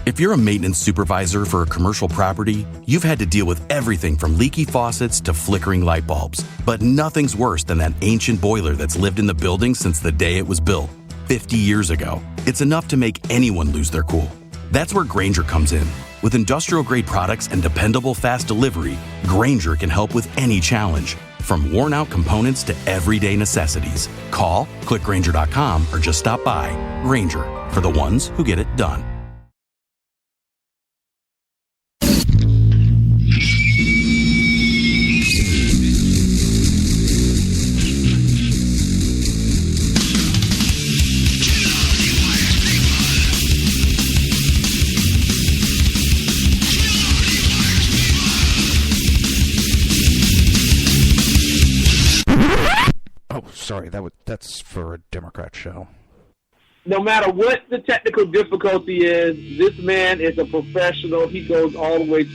If you're a maintenance supervisor for a commercial property, you've had to deal with everything from leaky faucets to flickering light bulbs. But nothing's worse than that ancient boiler that's lived in the building since the day it was built, 50 years ago. It's enough to make anyone lose their cool. That's where Grainger comes in. With industrial-grade products and dependable fast delivery, Grainger can help with any challenge, from worn-out components to everyday necessities. Call, click Grainger.com, or just stop by. Grainger, for the ones who get it done. Sorry, that's for a Democrat show. No matter what the technical difficulty is, this man is a professional. He goes all the way.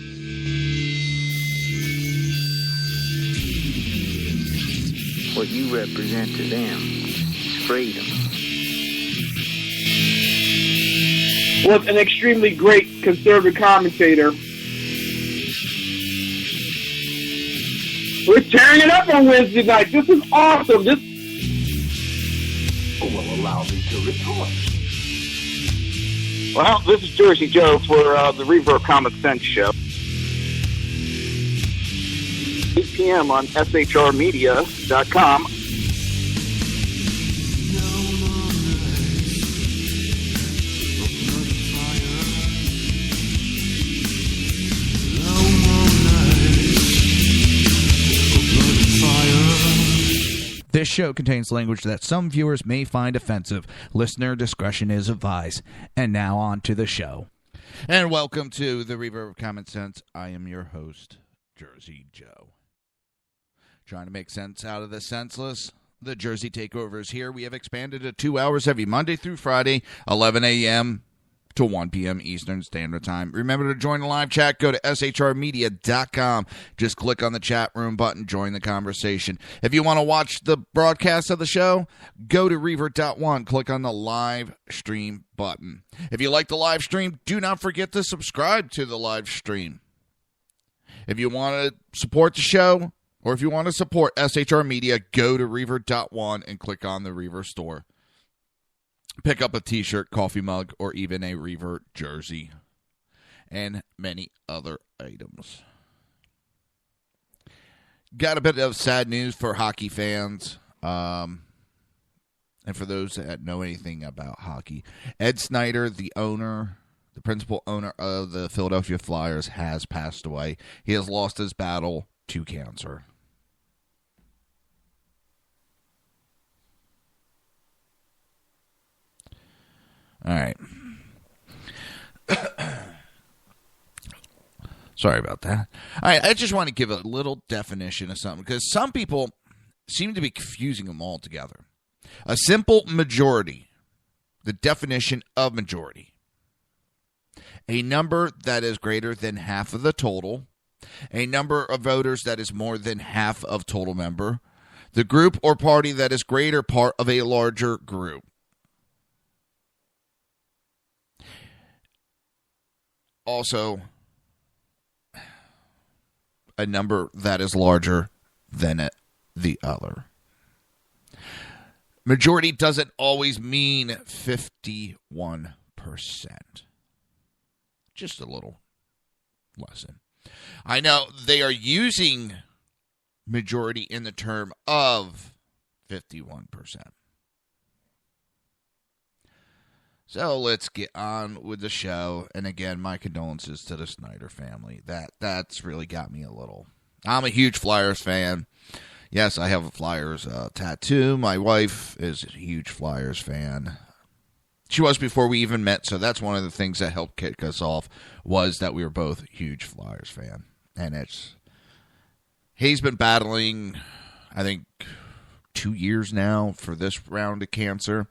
What you represent to them is freedom. Was an extremely great conservative commentator. We're tearing it up on Wednesday night. This is awesome. This will allow me to retort. Well, this is Jersey Joe for the Reaver Common Sense Show. 8 p.m. on shrmedia.com. This show contains language that some viewers may find offensive. Listener discretion is advised. And now on to the show. And welcome to the Reaver of Common Sense. I am your host, Jersey Joe. Trying to make sense out of the senseless. The Jersey Takeover is here. We have expanded to 2 hours every Monday through Friday, 11 a.m. to 1 p.m. Eastern Standard Time. Remember to join the live chat. Go to shrmedia.com. Just click on the chat room button. Join the conversation. If you want to watch the broadcast of the show, go to Reaver.one. Click on the live stream button. If you like the live stream, do not forget to subscribe to the live stream. If you want to support the show, or if you want to support SHR Media, go to Reaver.one and click on the Reaver store. Pick up a t-shirt, coffee mug, or even a Reaver jersey, and many other items. Got a bit of sad news for hockey fans, and for those that know anything about hockey. Ed Snyder, the principal owner of the Philadelphia Flyers, has passed away. He has lost his battle to cancer. All right. Sorry about that. All right, I just want to give a little definition of something, because some people seem to be confusing them all together. A simple majority, the definition of majority. A number that is greater than half of the total. A number of voters that is more than half of total member. The group or party that is greater part of a larger group. Also, a number that is larger than the other. Majority doesn't always mean 51%. Just a little lesson. I know they are using majority in the term of 51%. So let's get on with the show. And again, my condolences to the Snyder family. That's really got me a little. I'm a huge Flyers fan. Yes, I have a Flyers tattoo. My wife is a huge Flyers fan. She was before we even met, so that's one of the things that helped kick us off, was that we were both huge Flyers fan. And he's been battling, I think, 2 years now for this round of cancer.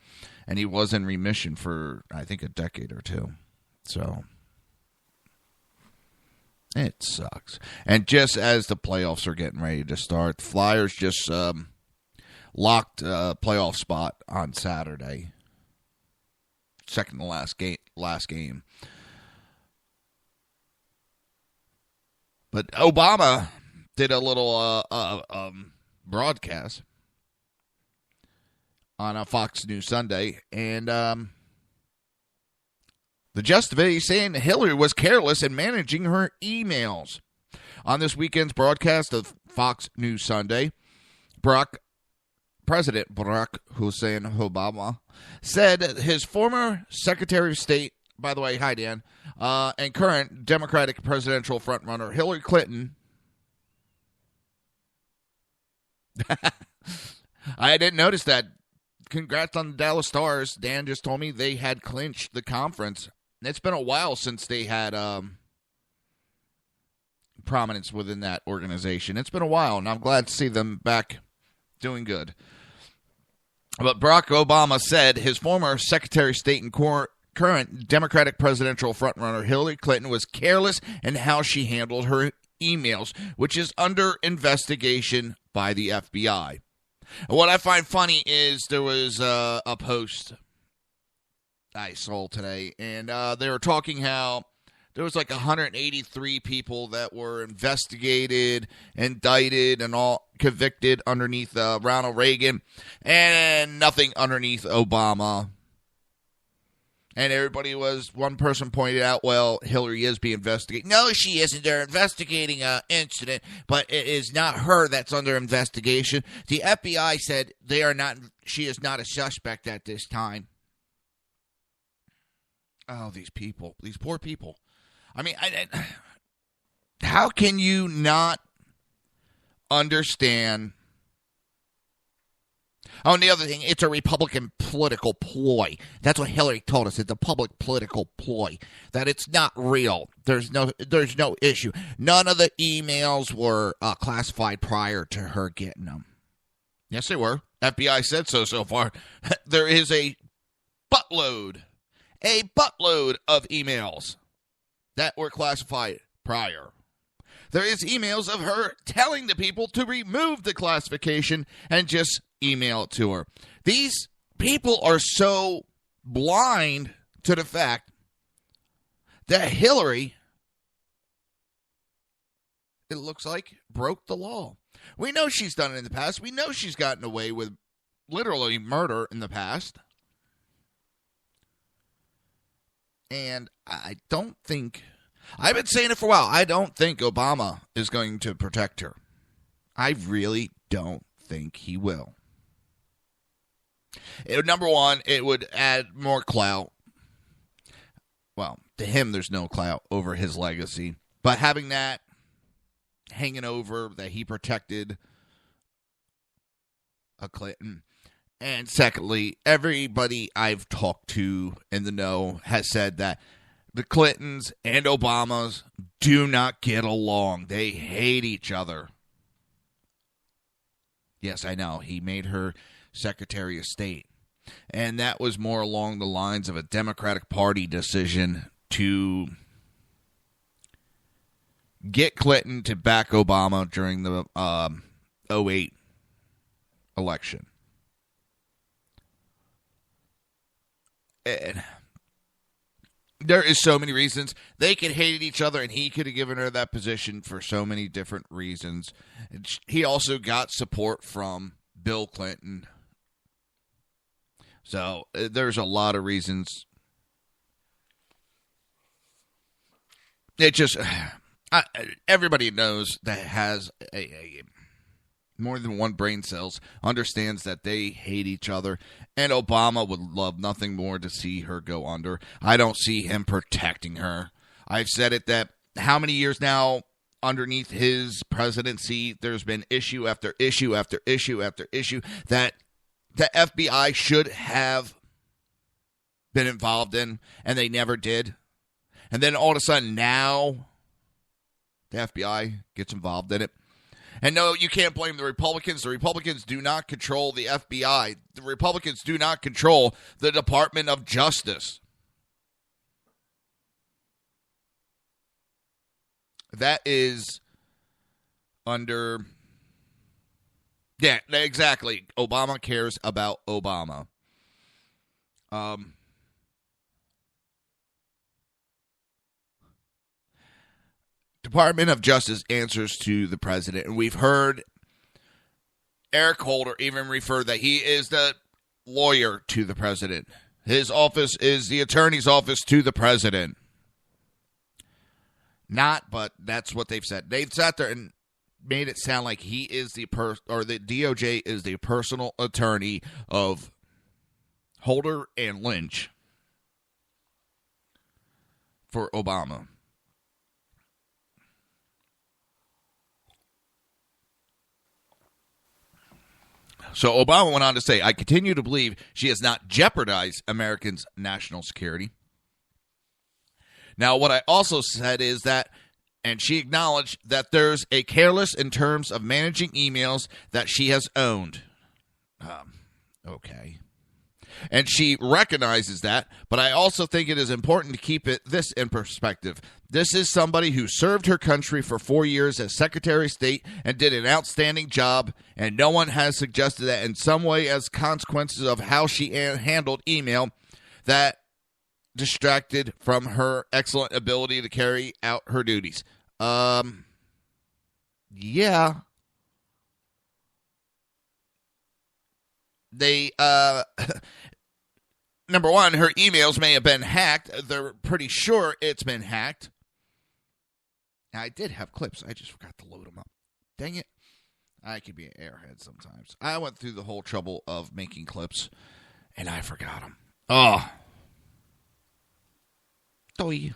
And he was in remission for, I think, a decade or two. So, it sucks. And just as the playoffs are getting ready to start, the Flyers just locked a playoff spot on Saturday. Second to last game. But Obama did a little broadcast on a Fox News Sunday, and the gist of it, he's saying Hillary was careless in managing her emails. On this weekend's broadcast of Fox News Sunday, President Barack Hussein Obama said his former Secretary of State, by the way, hi Dan, and current Democratic presidential frontrunner Hillary Clinton. I didn't notice that. Congrats on the Dallas Stars. Dan just told me they had clinched the conference. It's been a while since they had prominence within that organization. It's been a while, and I'm glad to see them back doing good. But Barack Obama said his former Secretary of State and current Democratic presidential frontrunner Hillary Clinton was careless in how she handled her emails, which is under investigation by the FBI. What I find funny is there was a post I saw today, and they were talking how there was like 183 people that were investigated, indicted, and all convicted underneath Ronald Reagan, and nothing underneath Obama. And one person pointed out, well, Hillary is being investigated. No, she isn't. They're investigating an incident, but it is not her that's under investigation. The FBI said she is not a suspect at this time. Oh, these people, these poor people. I mean, how can you not understand? Oh, and the other thing, it's a Republican political ploy. That's what Hillary told us. It's a public political ploy. That it's not real. There's no issue. None of the emails were classified prior to her getting them. Yes, they were. FBI said so far. There is a buttload of emails that were classified prior. There is emails of her telling the people to remove the classification and just email it to her. These people are so blind to the fact that Hillary, it looks like, broke the law. We know she's done it in the past. We know she's gotten away with literally murder in the past. And I don't think, I've been saying it for a while, I don't think Obama is going to protect her. I really don't think he will. Number one, it would add more clout. Well, to him, there's no clout over his legacy. But having that hanging over that he protected a Clinton. And secondly, everybody I've talked to in the know has said that the Clintons and Obamas do not get along. They hate each other. Yes, I know. He made her Secretary of State. And that was more along the lines of a Democratic Party decision to get Clinton to back Obama during the 2008 election. And there is so many reasons. They could hate each other, and he could have given her that position for so many different reasons. He also got support from Bill Clinton. So there's a lot of reasons. It just, everybody knows that has a more than one brain cells, understands that they hate each other, and Obama would love nothing more to see her go under. I don't see him protecting her. I've said it that how many years now underneath his presidency, there's been issue after issue after issue after issue that the FBI should have been involved in, and they never did. And then all of a sudden now, the FBI gets involved in it. And no, you can't blame the Republicans. The Republicans do not control the FBI. The Republicans do not control the Department of Justice. That is under... Yeah, exactly. Obama cares about Obama. Department of Justice answers to the president, and we've heard Eric Holder even refer that he is the lawyer to the president. His office is the attorney's office to the president. Not, but that's what they've said. They've sat there and made it sound like he is the DOJ is the personal attorney of Holder and Lynch for Obama. So Obama went on to say, I continue to believe she has not jeopardized Americans' national security. Now, what I also said is that, and she acknowledged that there's a careless in terms of managing emails that she has owned. Okay. And she recognizes that, but I also think it is important to keep this in perspective. This is somebody who served her country for 4 years as Secretary of State and did an outstanding job, and no one has suggested that in some way as consequences of how she handled email that distracted from her excellent ability to carry out her duties. Yeah. They, number one, her emails may have been hacked. They're pretty sure it's been hacked. Now, I did have clips. I just forgot to load them up. Dang it. I could be an airhead sometimes. I went through the whole trouble of making clips, and I forgot them. Oh. Doy.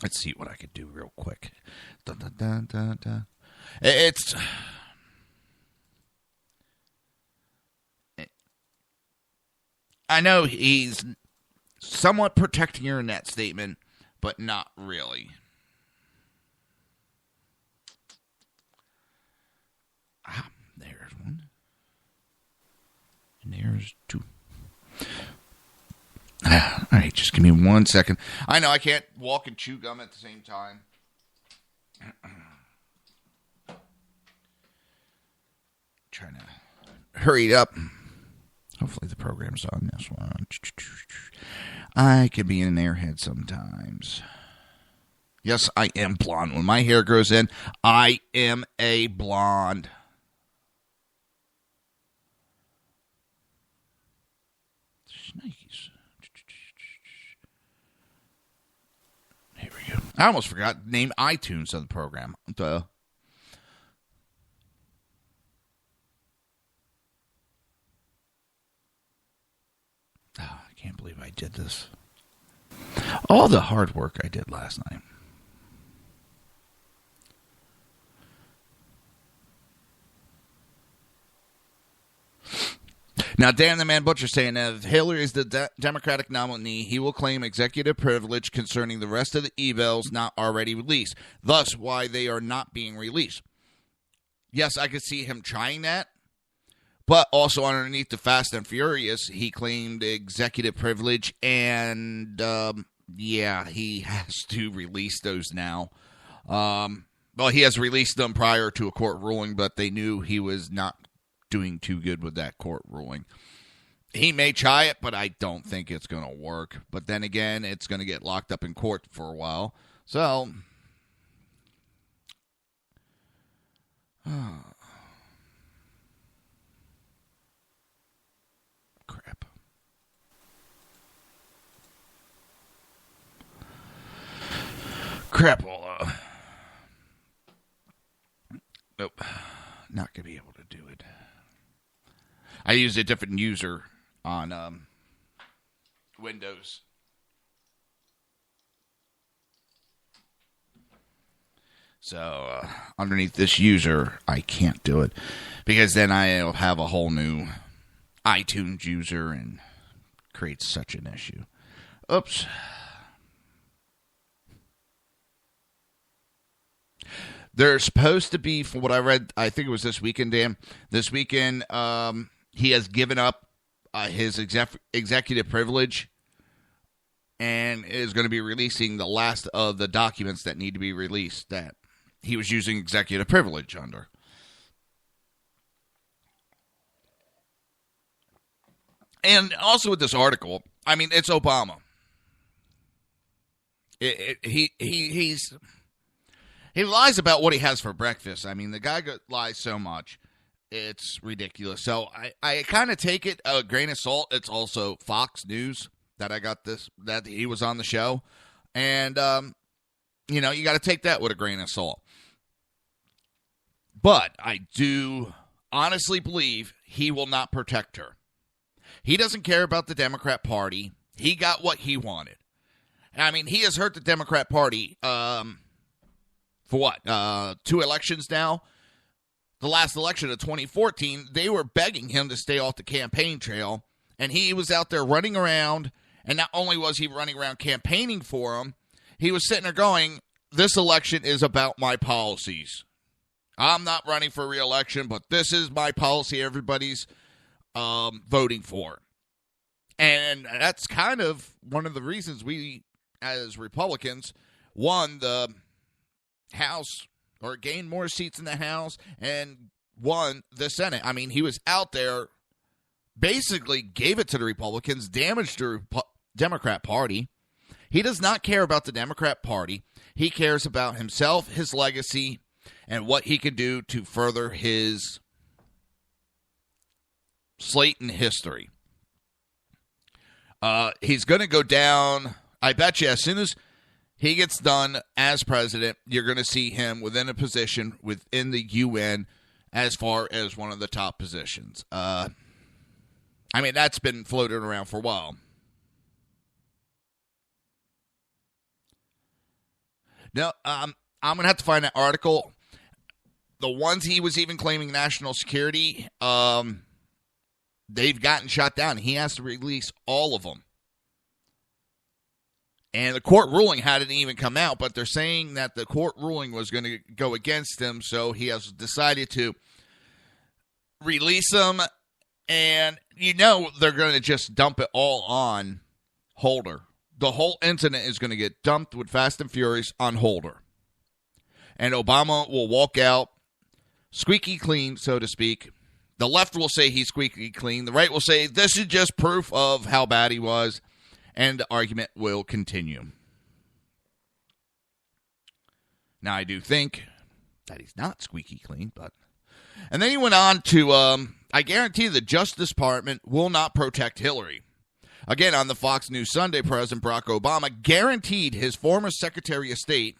Let's see what I could do real quick. Dun, dun, dun, dun, dun. It's... I know he's somewhat protecting her in that statement, but not really. There's one. And there's two. All right, just give me 1 second. I know I can't walk and chew gum at the same time. Trying to hurry it up. Hopefully the program's on this one. I can be an airhead sometimes. Yes, I am blonde. When my hair grows in, I am a blonde. Snakes. Here we go. I almost forgot to name iTunes of the program. Duh. Oh, I can't believe I did this. All the hard work I did last night. Now, Dan the Man Butcher saying that if Hillary is the Democratic nominee, he will claim executive privilege concerning the rest of the emails not already released, thus why they are not being released. Yes, I could see him trying that. But also underneath the Fast and Furious, he claimed executive privilege, and yeah, he has to release those now. Well, he has released them prior to a court ruling, but they knew he was not doing too good with that court ruling. He may try it, but I don't think it's going to work. But then again, it's going to get locked up in court for a while. So... crap. Nope. Not going to be able to do it. I used a different user on Windows. So, underneath this user, I can't do it. Because then I'll have a whole new iTunes user and create such an issue. Oops. There's supposed to be, from what I read, I think it was this weekend, Dan. This weekend, he has given up his executive privilege and is going to be releasing the last of the documents that need to be released that he was using executive privilege under. And also with this article, I mean, it's Obama. He's He lies about what he has for breakfast. I mean, the guy lies so much. It's ridiculous. So I kind of take it a grain of salt. It's also Fox News that I got that he was on the show. And, you know, you got to take that with a grain of salt. But I do honestly believe he will not protect her. He doesn't care about the Democrat Party. He got what he wanted. I mean, he has hurt the Democrat Party for what? 2 elections now? The last election of 2014, they were begging him to stay off the campaign trail, and he was out there running around, and not only was he running around campaigning for them, he was sitting there going, this election is about my policies. I'm not running for re-election, but this is my policy everybody's voting for. And that's kind of one of the reasons we, as Republicans, won the House or gained more seats in the House and won the Senate. I mean, he was out there, basically gave it to the Republicans, damaged the Democrat Party. He does not care about the Democrat Party. He cares about himself, his legacy, and what he can do to further his slate in history. He's going to go down, I bet you, as soon as he gets done as president, you're going to see him within a position within the UN as far as one of the top positions. I mean, that's been floated around for a while. No, I'm going to have to find that article. The ones he was even claiming national security, they've gotten shot down. He has to release all of them. And the court ruling hadn't even come out, but they're saying that the court ruling was going to go against him, so he has decided to release them. And you know they're going to just dump it all on Holder. The whole incident is going to get dumped with Fast and Furious on Holder. And Obama will walk out squeaky clean, so to speak. The left will say he's squeaky clean. The right will say this is just proof of how bad he was. And the argument will continue. Now, I do think that he's not squeaky clean, but... And then he went on to, I guarantee the Justice Department will not protect Hillary. Again, on the Fox News Sunday, President Barack Obama guaranteed his former Secretary of State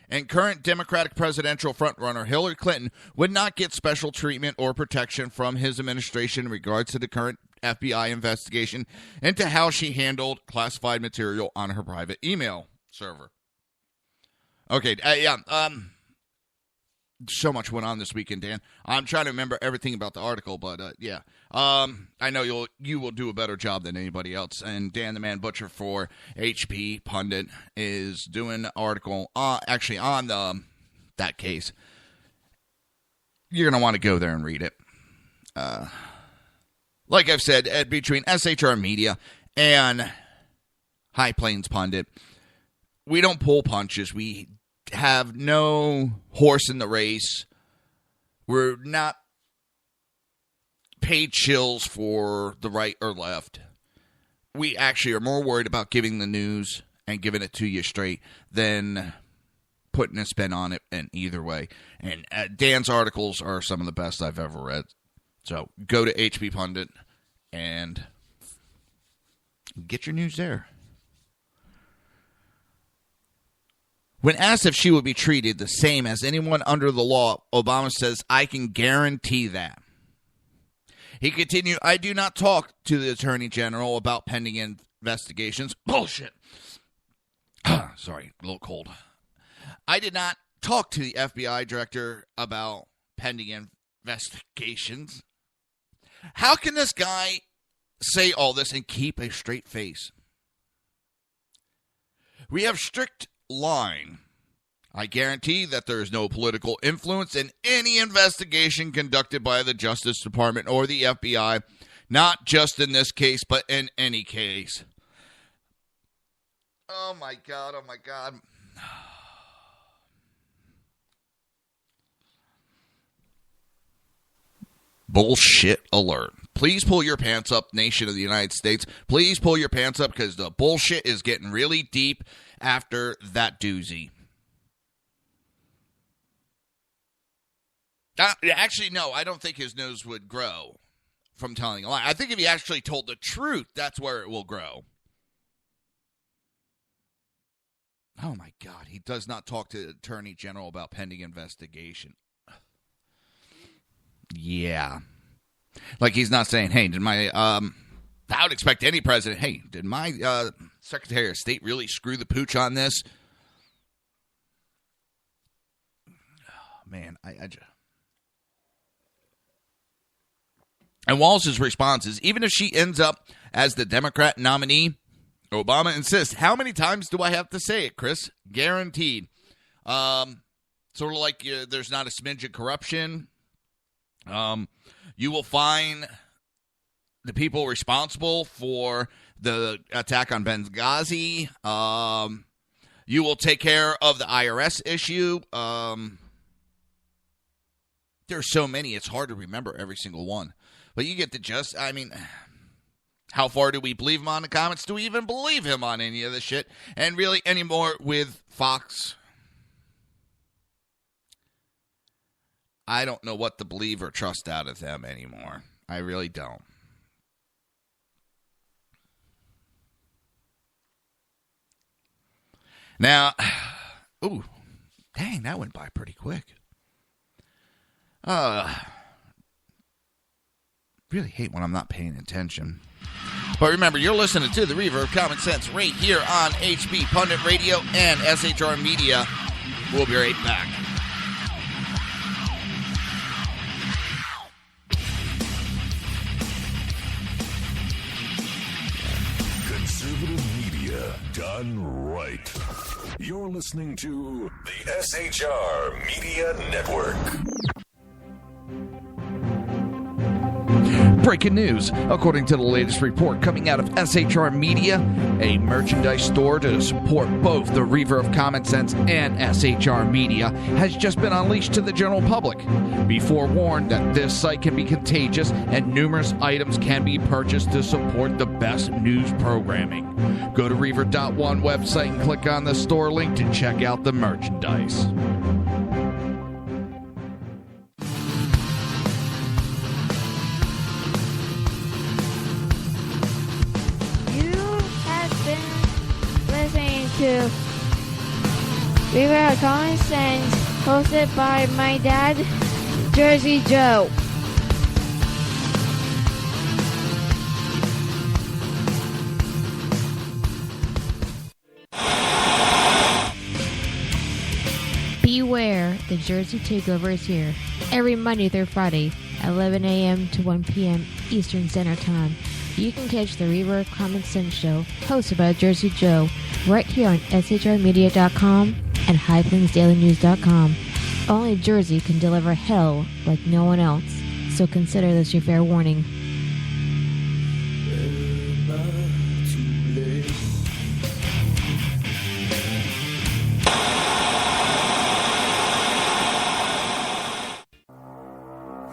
and current Democratic presidential frontrunner Hillary Clinton would not get special treatment or protection from his administration in regards to the current FBI investigation into how she handled classified material on her private email server. Okay, so much went on this weekend, Dan. I'm trying to remember everything about the article, but yeah. I know you will do a better job than anybody else. And Dan the Man Butcher for HP Pundit is doing an article actually on that case. You're going to want to go there and read it. Like I've said, between SHR Media and High Plains Pundit, we don't pull punches. We have no horse in the race. We're not paid shills for the right or left. We actually are more worried about giving the news and giving it to you straight than putting a spin on it in either way. And Dan's articles are some of the best I've ever read. So go to HP Pundit and get your news there. When asked if she would be treated the same as anyone under the law, Obama says, I can guarantee that. He continued, I do not talk to the Attorney General about pending investigations. Bullshit. Sorry, a little cold. I did not talk to the FBI director about pending investigations. How can this guy say all this and keep a straight face? We have strict line. I guarantee that there is no political influence in any investigation conducted by the Justice Department or the FBI, not just in this case, but in any case. Oh my God, oh my God. Bullshit alert. Please pull your pants up, nation of the United States. Please pull your pants up because the bullshit is getting really deep after that doozy. Actually, no, I don't think his nose would grow from telling a lie. I think if he actually told the truth, that's where it will grow. Oh, my God. He does not talk to the Attorney General about pending investigation. Yeah. Like he's not saying, hey, did my, I would expect any president, hey, did my Secretary of State really screw the pooch on this? Oh, man, I just... And Walsh's response is, even if she ends up as the Democrat nominee, Obama insists, how many times do I have to say it, Chris? Guaranteed. Sort of like there's not a smidge of corruption. You will find the people responsible for the attack on Benghazi. You will take care of the IRS issue. There's so many, it's hard to remember every single one. But you get the gist. I mean, how far do we believe him on the comments? Do we even believe him on any of this shit? And really, anymore with Fox, I don't know what to believe or trust out of them anymore. I really don't. Now, ooh, dang, that went by pretty quick. Really hate when I'm not paying attention. But remember, you're listening to the Reaver of Common Sense right here on HB Pundit Radio and SHR Media. We'll be right back. Conservative media done right. You're listening to the SHR Media Network. Breaking news. According to the latest report coming out of SHR Media, a merchandise store to support both the Reaver of Common Sense and SHR Media has just been unleashed to the general public. Be forewarned that this site can be contagious and numerous items can be purchased to support the best news programming. Go to Reaver.one website and click on the store link to check out the merchandise. To Reaver of Common Sense, hosted by my dad, Jersey Joe. Beware, the Jersey Takeover is here. Every Monday through Friday, 11 a.m. to 1 p.m. Eastern Standard Time. You can catch the Reaver of Common Sense show, hosted by Jersey Joe, right here on shrmedia.com and highplainsdailynews.com. Only Jersey can deliver hell like no one else, so consider this your fair warning.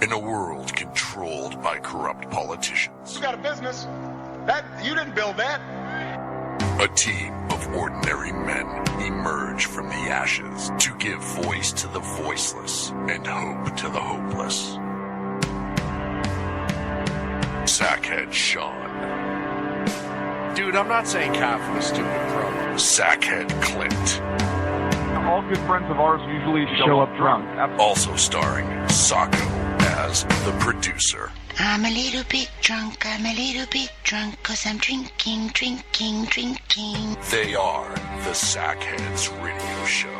In a world controlled by corrupt politicians, You got a business. That you didn't build that. a team of ordinary men emerge from the ashes to give voice to the voiceless and hope to the hopeless. Sackhead Sean. Dude, I'm not saying calf was stupid, bro. Sackhead Clint. All good friends of ours usually show up drunk. Also starring Sacco as the producer. I'm a little bit drunk, 'cause I'm drinking. They are the Sackheads Radio Show.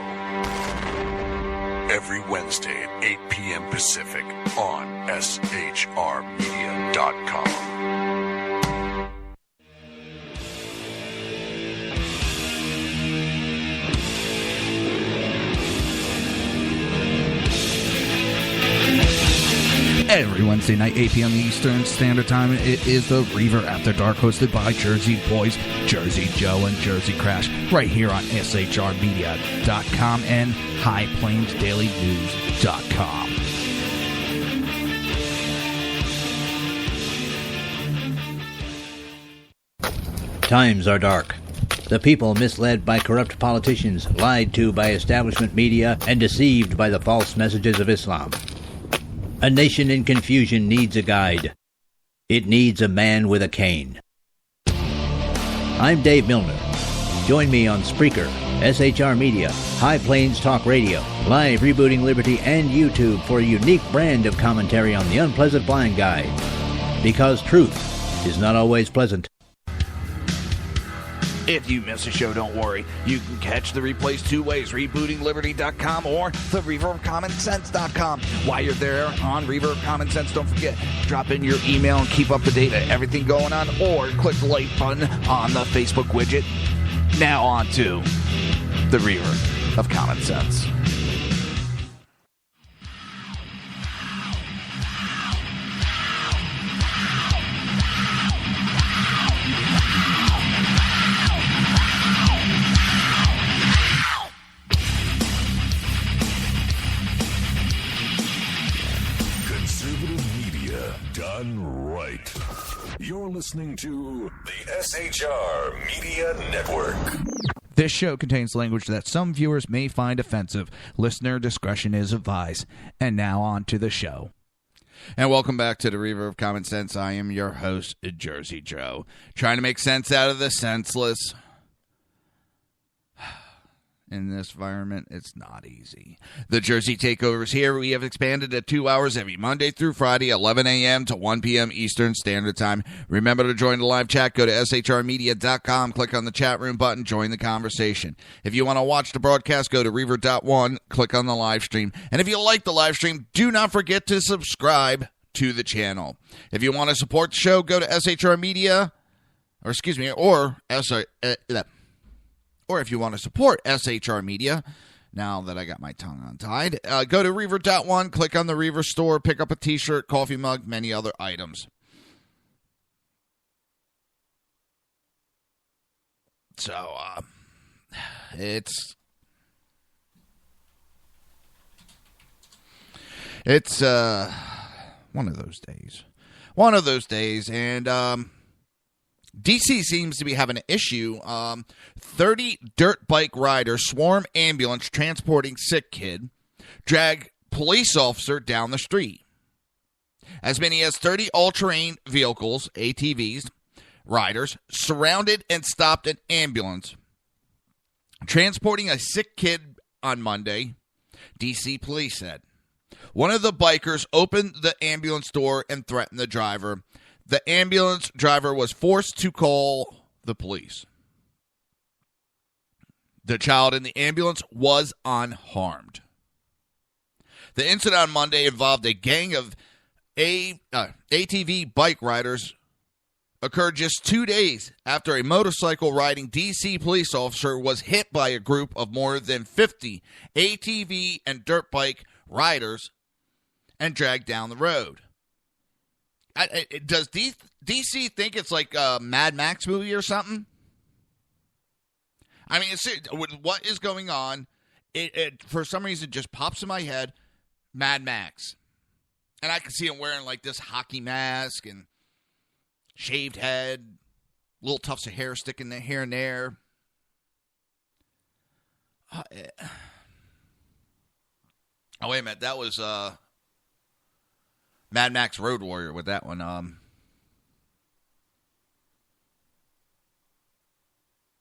Every Wednesday at 8 p.m. Pacific on shrmedia.com. Every Wednesday night, 8 p.m. Eastern Standard Time, it is the Reaver After Dark, hosted by Jersey Boys, Jersey Joe, and Jersey Crash, right here on shrmedia.com and highplainsdailynews.com. Times are dark. The people misled by corrupt politicians, lied to by establishment media, and deceived by the false messages of Islam. A nation in confusion needs a guide. It needs a man with a cane. I'm Dave Milner. Join me on Spreaker, SHR Media, High Plains Talk Radio, Live Rebooting Liberty, and YouTube for a unique brand of commentary on the unpleasant blind guide. Because truth is not always pleasant. If you miss a show, don't worry. You can catch the replays two ways, rebootingliberty.com or the ReaverCommonSense.com. While you're there on Reaver Common Sense, don't forget, drop in your email and keep up to date on everything going on, or click the like button on the Facebook widget. Now on to the Reaver of Common Sense. Done right. You're listening to the SHR Media Network. This show contains language that some viewers may find offensive. Listener discretion is advised. And now on to the show. And welcome back to the Reaver of Common Sense. I am your host, Jersey Joe. Trying to make sense out of the senseless. In this environment, it's not easy. The Jersey Takeover is here. We have expanded to 2 hours every Monday through Friday, 11 a.m. to 1 p.m. Eastern Standard Time. Remember to join the live chat. Go to shrmedia.com, click on the chat room button, join the conversation. If you want to watch the broadcast, go to Reaver.one, click on the live stream. And if you like the live stream, do not forget to subscribe to the channel. If you want to support the show, go to SHR Media, or if you want to support SHR Media, now that I got my tongue untied, go to Reaver.one, click on the Reaver store, pick up a t-shirt, coffee mug, many other items. So, it's one of those days. One of those days, and, D.C. seems to be having an issue. 30 dirt bike riders swarm ambulance transporting sick kid, drag police officer down the street. As many as 30 all-terrain vehicles, ATVs, riders, surrounded and stopped an ambulance transporting a sick kid on Monday, D.C. police said. One of the bikers opened the ambulance door and threatened the driver. The ambulance driver was forced to call the police. The child in the ambulance was unharmed. The incident on Monday involved a gang of ATV bike riders. Occurred just 2 days after a motorcycle riding D.C. police officer was hit by a group of more than 50 ATV and dirt bike riders and dragged down the road. Does DC think it's like a Mad Max movie or something? I mean, what is going on? It for some reason just pops in my head, Mad Max. And I can see him wearing like this hockey mask and shaved head, little tufts of hair sticking here and there. Oh, wait a minute. That was... Mad Max Road Warrior with that one.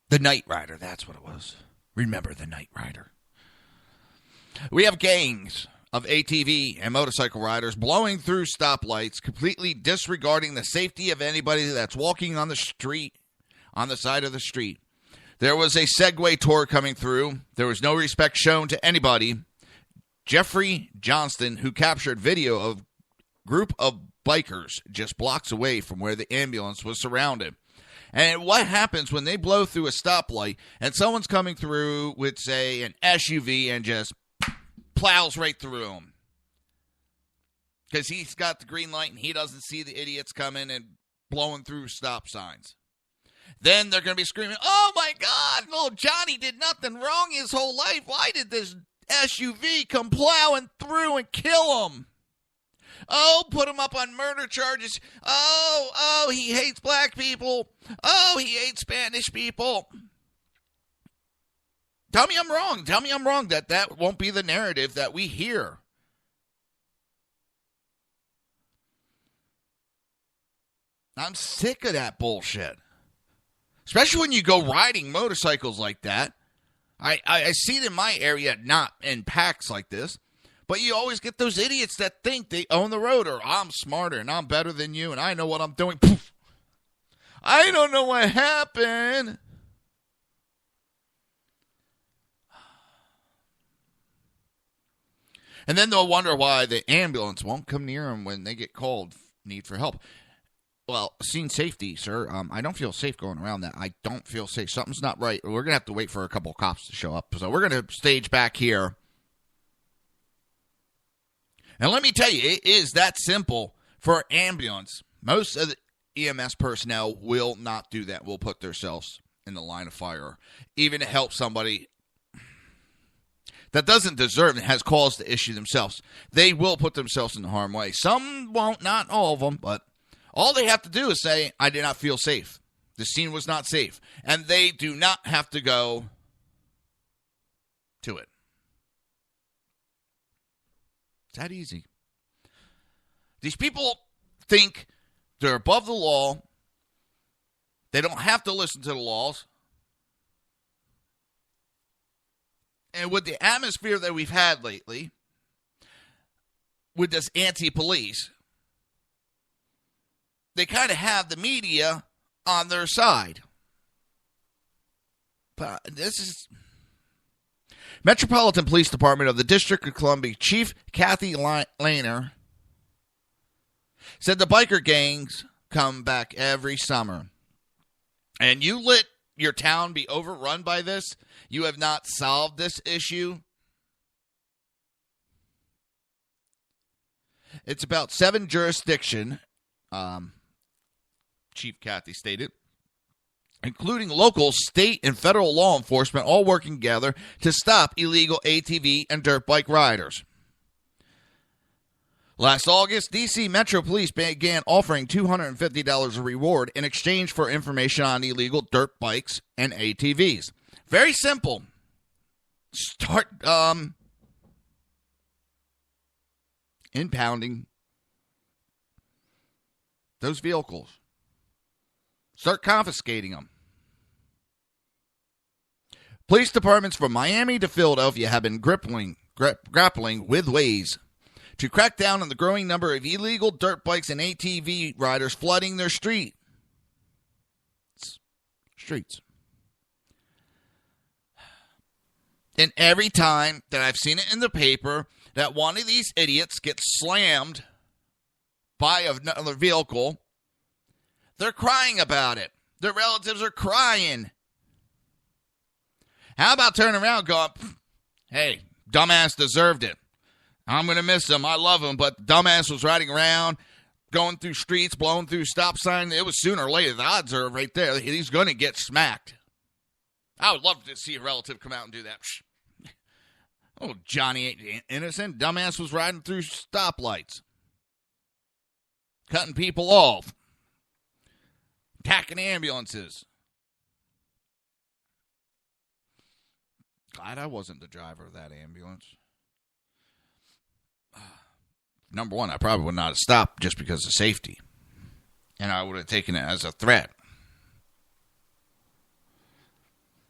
The Knight Rider, that's what it was. Remember the Knight Rider. We have gangs of ATV and motorcycle riders blowing through stoplights, completely disregarding the safety of anybody that's walking on the street, on the side of the street. There was a Segway tour coming through. There was no respect shown to anybody. Jeffrey Johnston, who captured video of group of bikers just blocks away from where the ambulance was surrounded. And what happens when they blow through a stoplight and someone's coming through with, say, an SUV and just plows right through them? Because he's got the green light and he doesn't see the idiots coming and blowing through stop signs. Then they're going to be screaming, "Oh my God, little Johnny did nothing wrong his whole life. Why did this SUV come plowing through and kill him? Oh, put him up on murder charges. Oh, he hates black people. Oh, he hates Spanish people." Tell me I'm wrong. Tell me I'm wrong that won't be the narrative that we hear. I'm sick of that bullshit. Especially when you go riding motorcycles like that. I see it in my area, not in packs like this. But you always get those idiots that think they own the road, or I'm smarter and I'm better than you and I know what I'm doing. Poof. I don't know what happened. And then they'll wonder why the ambulance won't come near them when they get called, need for help. Well, scene safety, sir. I don't feel safe going around that. I don't feel safe. Something's not right. We're going to have to wait for a couple of cops to show up. So we're going to stage back here. And let me tell you, it is that simple for ambulance. Most of the EMS personnel will not do that, will put themselves in the line of fire, even to help somebody that doesn't deserve it, has caused the issue themselves. They will put themselves in harm's way. Some won't, not all of them, but all they have to do is say, I did not feel safe. The scene was not safe. And they do not have to go to it. It's that easy. These people think they're above the law. They don't have to listen to the laws. And with the atmosphere that we've had lately, with this anti-police, they kind of have the media on their side. But this is... Metropolitan Police Department of the District of Columbia Chief Kathy Lehner said the biker gangs come back every summer. And you let your town be overrun by this? You have not solved this issue? It's about 7 jurisdictions, Chief Kathy stated, including local, state, and federal law enforcement, all working together to stop illegal ATV and dirt bike riders. Last August, D.C. Metro Police began offering $250 a reward in exchange for information on illegal dirt bikes and ATVs. Very simple. Start impounding those vehicles. Start confiscating them. Police departments from Miami to Philadelphia have been grappling with ways to crack down on the growing number of illegal dirt bikes and ATV riders flooding their streets. And every time that I've seen it in the paper that one of these idiots gets slammed by another vehicle, they're crying about it. Their relatives are crying. How about turning around and going, hey, dumbass deserved it. I'm going to miss him. I love him, but dumbass was riding around, going through streets, blowing through stop signs. It was sooner or later. The odds are right there. He's going to get smacked. I would love to see a relative come out and do that. Oh, Johnny ain't innocent. Dumbass was riding through stoplights, cutting people off, attacking ambulances. Glad I wasn't the driver of that ambulance. Number one, I probably would not have stopped just because of safety. And I would have taken it as a threat.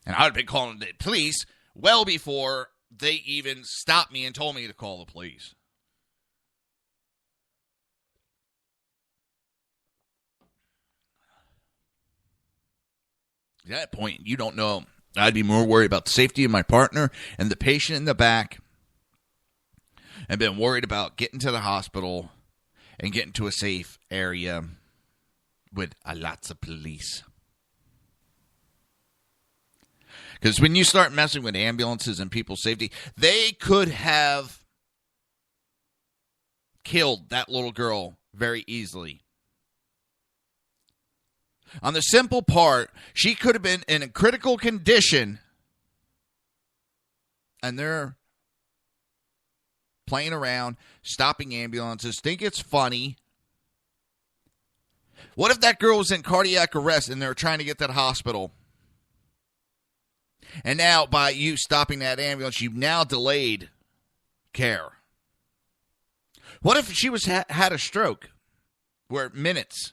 And I would have been calling the police well before they even stopped me and told me to call the police. At that point, you don't know. I'd be more worried about the safety of my partner and the patient in the back, and been worried about getting to the hospital and getting to a safe area with lots of police. Because when you start messing with ambulances and people's safety, they could have killed that little girl very easily. On the simple part, she could have been in a critical condition, and they're playing around, stopping ambulances, think it's funny. What if that girl was in cardiac arrest and they're trying to get to the hospital? And now, by you stopping that ambulance, you've now delayed care. What if she was had a stroke? Where minutes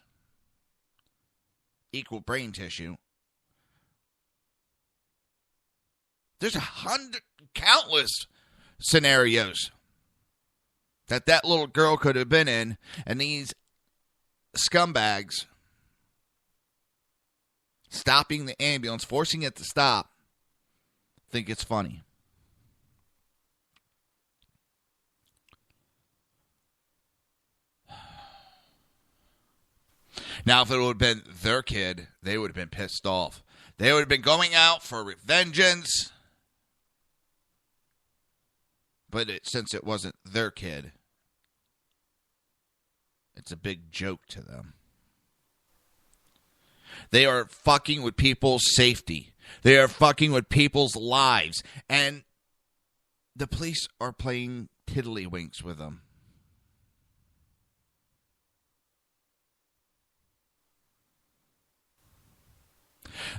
equal brain tissue. There's countless scenarios that little girl could have been in, and these scumbags stopping the ambulance, forcing it to stop, think it's funny. Now, if it would have been their kid, they would have been pissed off. They would have been going out for vengeance. But since it wasn't their kid, it's a big joke to them. They are fucking with people's safety. They are fucking with people's lives. And the police are playing tiddlywinks with them.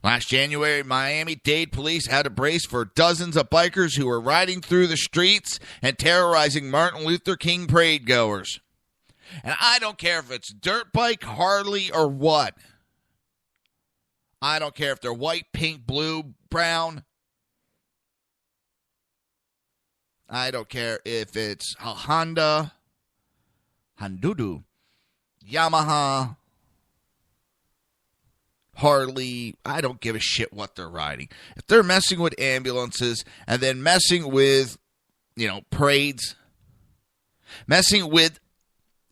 Last January, Miami-Dade police had a brace for dozens of bikers who were riding through the streets and terrorizing Martin Luther King parade goers. And I don't care if it's dirt bike, Harley, or what. I don't care if they're white, pink, blue, brown. I don't care if it's a Honda, Hondudu, Yamaha, Harley. I don't give a shit what they're riding. If they're messing with ambulances and then messing with, parades, messing with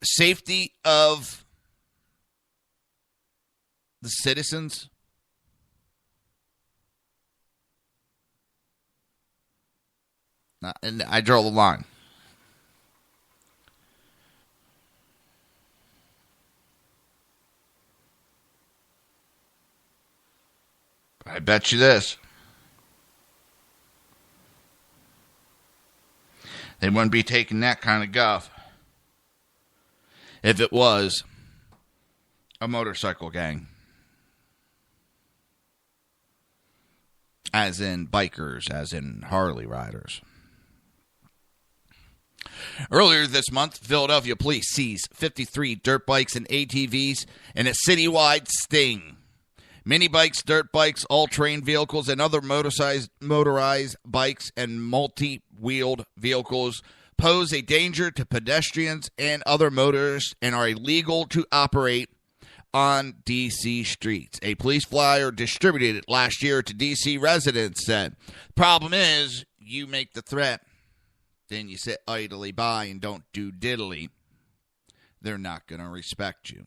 safety of the citizens, and I draw the line. I bet you this. They wouldn't be taking that kind of guff if it was a motorcycle gang. As in bikers, as in Harley riders. Earlier this month, Philadelphia police seized 53 dirt bikes and ATVs in a citywide sting. Mini bikes, dirt bikes, all-terrain vehicles, and other motorized bikes and multi-wheeled vehicles pose a danger to pedestrians and other motorists and are illegal to operate on D.C. streets. A police flyer distributed last year to D.C. residents said, "Problem is, you make the threat, then you sit idly by and don't do diddly. They're not going to respect you."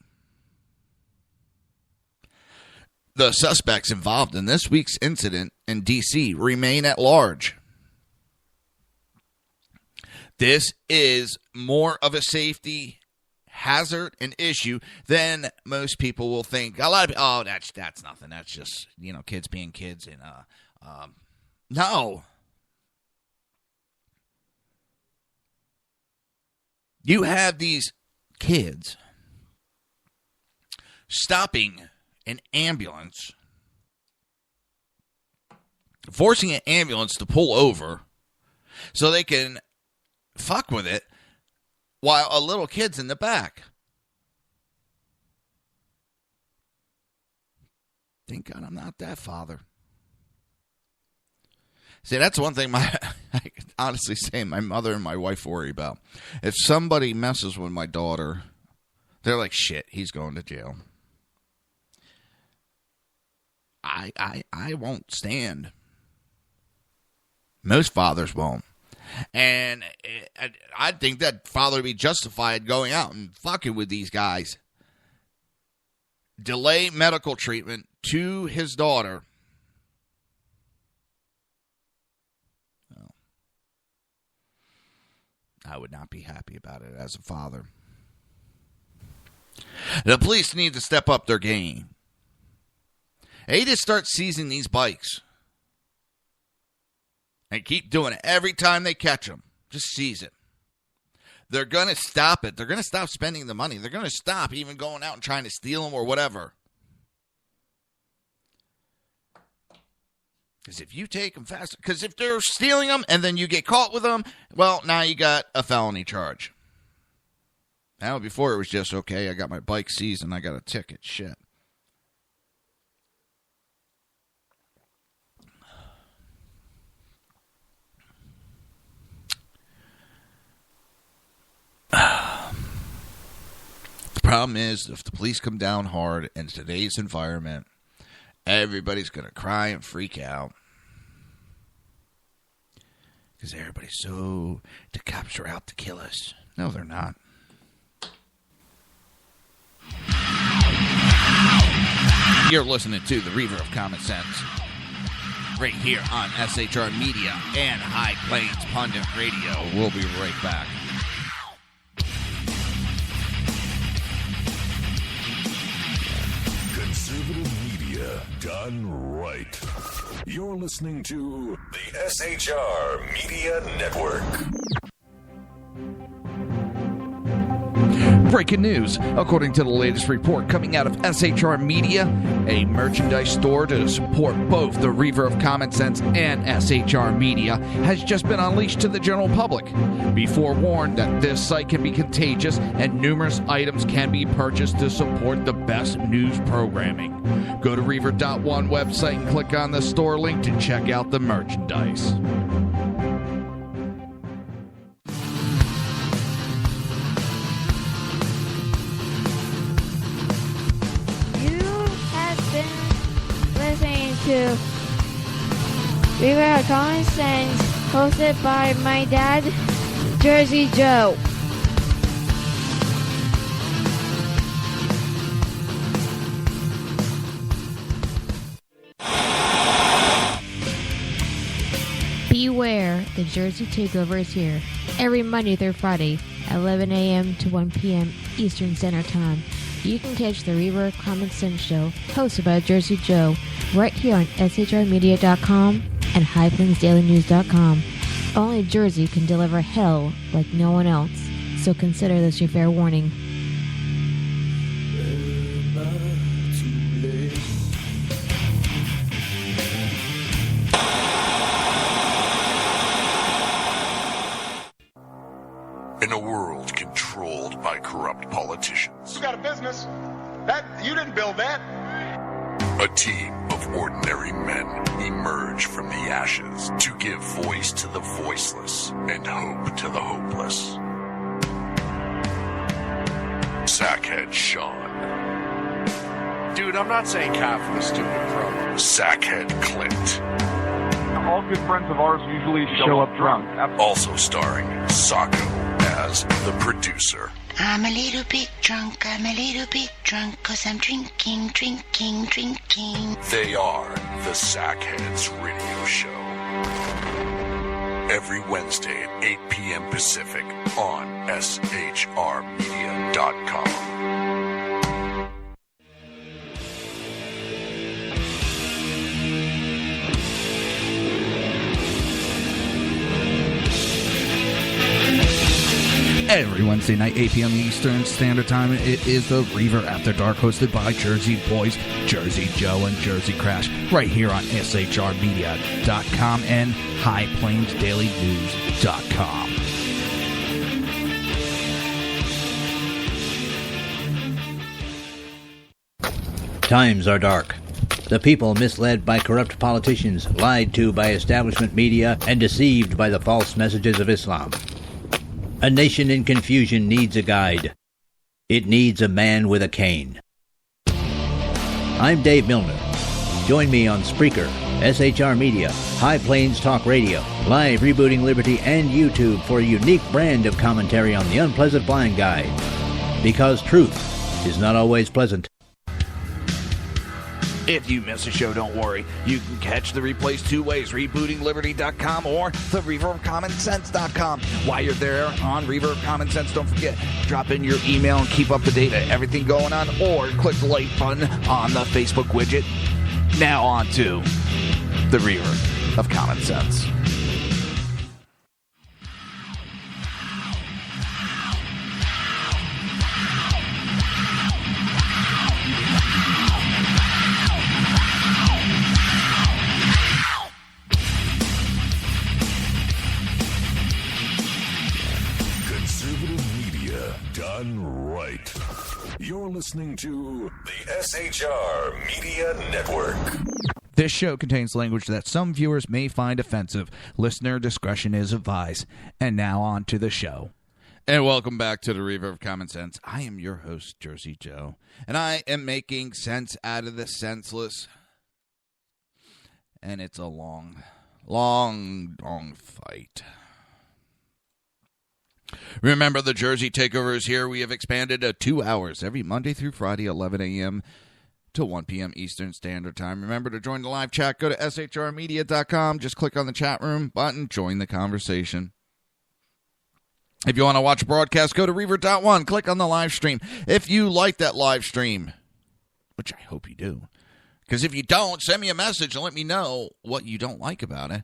The suspects involved in this week's incident in D.C. remain at large. This is more of a safety hazard and issue than most people will think. A lot of people, that's nothing. That's just, kids being kids. And no. You have these kids stopping an ambulance, forcing an ambulance to pull over so they can fuck with it while a little kid's in the back. Thank God I'm not that father. See, that's one thing I can honestly say my mother and my wife worry about. If somebody messes with my daughter, they're like, shit, he's going to jail. I won't stand. Most fathers won't. And I think that father would be justified going out and fucking with these guys. Delay medical treatment to his daughter. Well, I would not be happy about it as a father. The police need to step up their game. They need to start seizing these bikes. And keep doing it every time they catch them. Just seize it. They're going to stop it. They're going to stop spending the money. They're going to stop even going out and trying to steal them or whatever. Because if you take them faster, because if they're stealing them and then you get caught with them, well, now you got a felony charge. Now, before it was just, okay, I got my bike seized and I got a ticket. Shit. problem is, if the police come down hard in today's environment, everybody's going to cry and freak out. Because everybody's the cops are out to kill us. No, they're not. You're listening to the Reaver of Common Sense, right here on SHR Media and High Plains Pundit Radio. We'll be right back. Conservative media done right. You're listening to the SHR Media Network. Breaking news. According to the latest report coming out of SHR Media, a merchandise store to support both the Reaver of Common Sense and SHR Media has just been unleashed to the general public. Be forewarned that this site can be contagious and numerous items can be purchased to support the best news programming. Go to Reaver.one website and click on the store link to check out the merchandise. To Reaver of Common Sense, hosted by my dad, Jersey Joe. Beware, the Jersey Takeover is here. Every Monday through Friday, 11 a.m. to 1 p.m. Eastern Standard Time. You can catch the Reaver of Common Sense show, hosted by Jersey Joe, right here on shrmedia.com and highplainsdailynews.com. Only Jersey can deliver hell like no one else, so consider this your fair warning. In a world controlled by corrupt politicians. You got a business. You didn't build that. A team of ordinary men emerge from the ashes to give voice to the voiceless and hope to the hopeless. Sackhead Sean. Dude, I'm not saying cough, stupid pro. Sackhead Clint. All good friends of ours usually show up drunk. Also starring Sacco as the producer. I'm a little bit drunk, 'cause I'm drinking. They are the Sackheads Radio Show. Every Wednesday at 8 p.m. Pacific on shrmedia.com. Every Wednesday night, 8 p.m. Eastern Standard Time, it is the Reaver After Dark, hosted by Jersey Boys, Jersey Joe, and Jersey Crash, right here on shrmedia.com and highplainsdailynews.com. Times are dark. The people misled by corrupt politicians, lied to by establishment media, and deceived by the false messages of Islam. A nation in confusion needs a guide. It needs a man with a cane. I'm Dave Milner. Join me on Spreaker, SHR Media, High Plains Talk Radio, Live Rebooting Liberty, and YouTube for a unique brand of commentary on the unpleasant blind guide. Because truth is not always pleasant. If you miss a show, don't worry. You can catch the replays two ways, rebootingliberty.com or the reaverofcommonsense.com. While you're there on Reaver of Common Sense, don't forget, drop in your email and keep up to date on everything going on, or click the like button on the Facebook widget. Now on to the Reaver of Common Sense. Done right. You're listening to the SHR Media Network. This show contains language that some viewers may find offensive. Listener discretion is advised. And now on to the show. And welcome back to the Reaver of Common Sense. I am your host, Jersey Joe, and I am making sense out of the senseless. And it's a long fight. Remember, the Jersey Takeover is here. We have expanded to 2 hours every Monday through Friday, 11 a.m. to 1 p.m. Eastern Standard Time. Remember to join the live chat. Go to shrmedia.com. Just click on the chat room button. Join the conversation. If you want to watch a broadcast, go to Reaver.one. Click on the live stream. If you like that live stream, which I hope you do, because if you don't, send me a message and let me know what you don't like about it.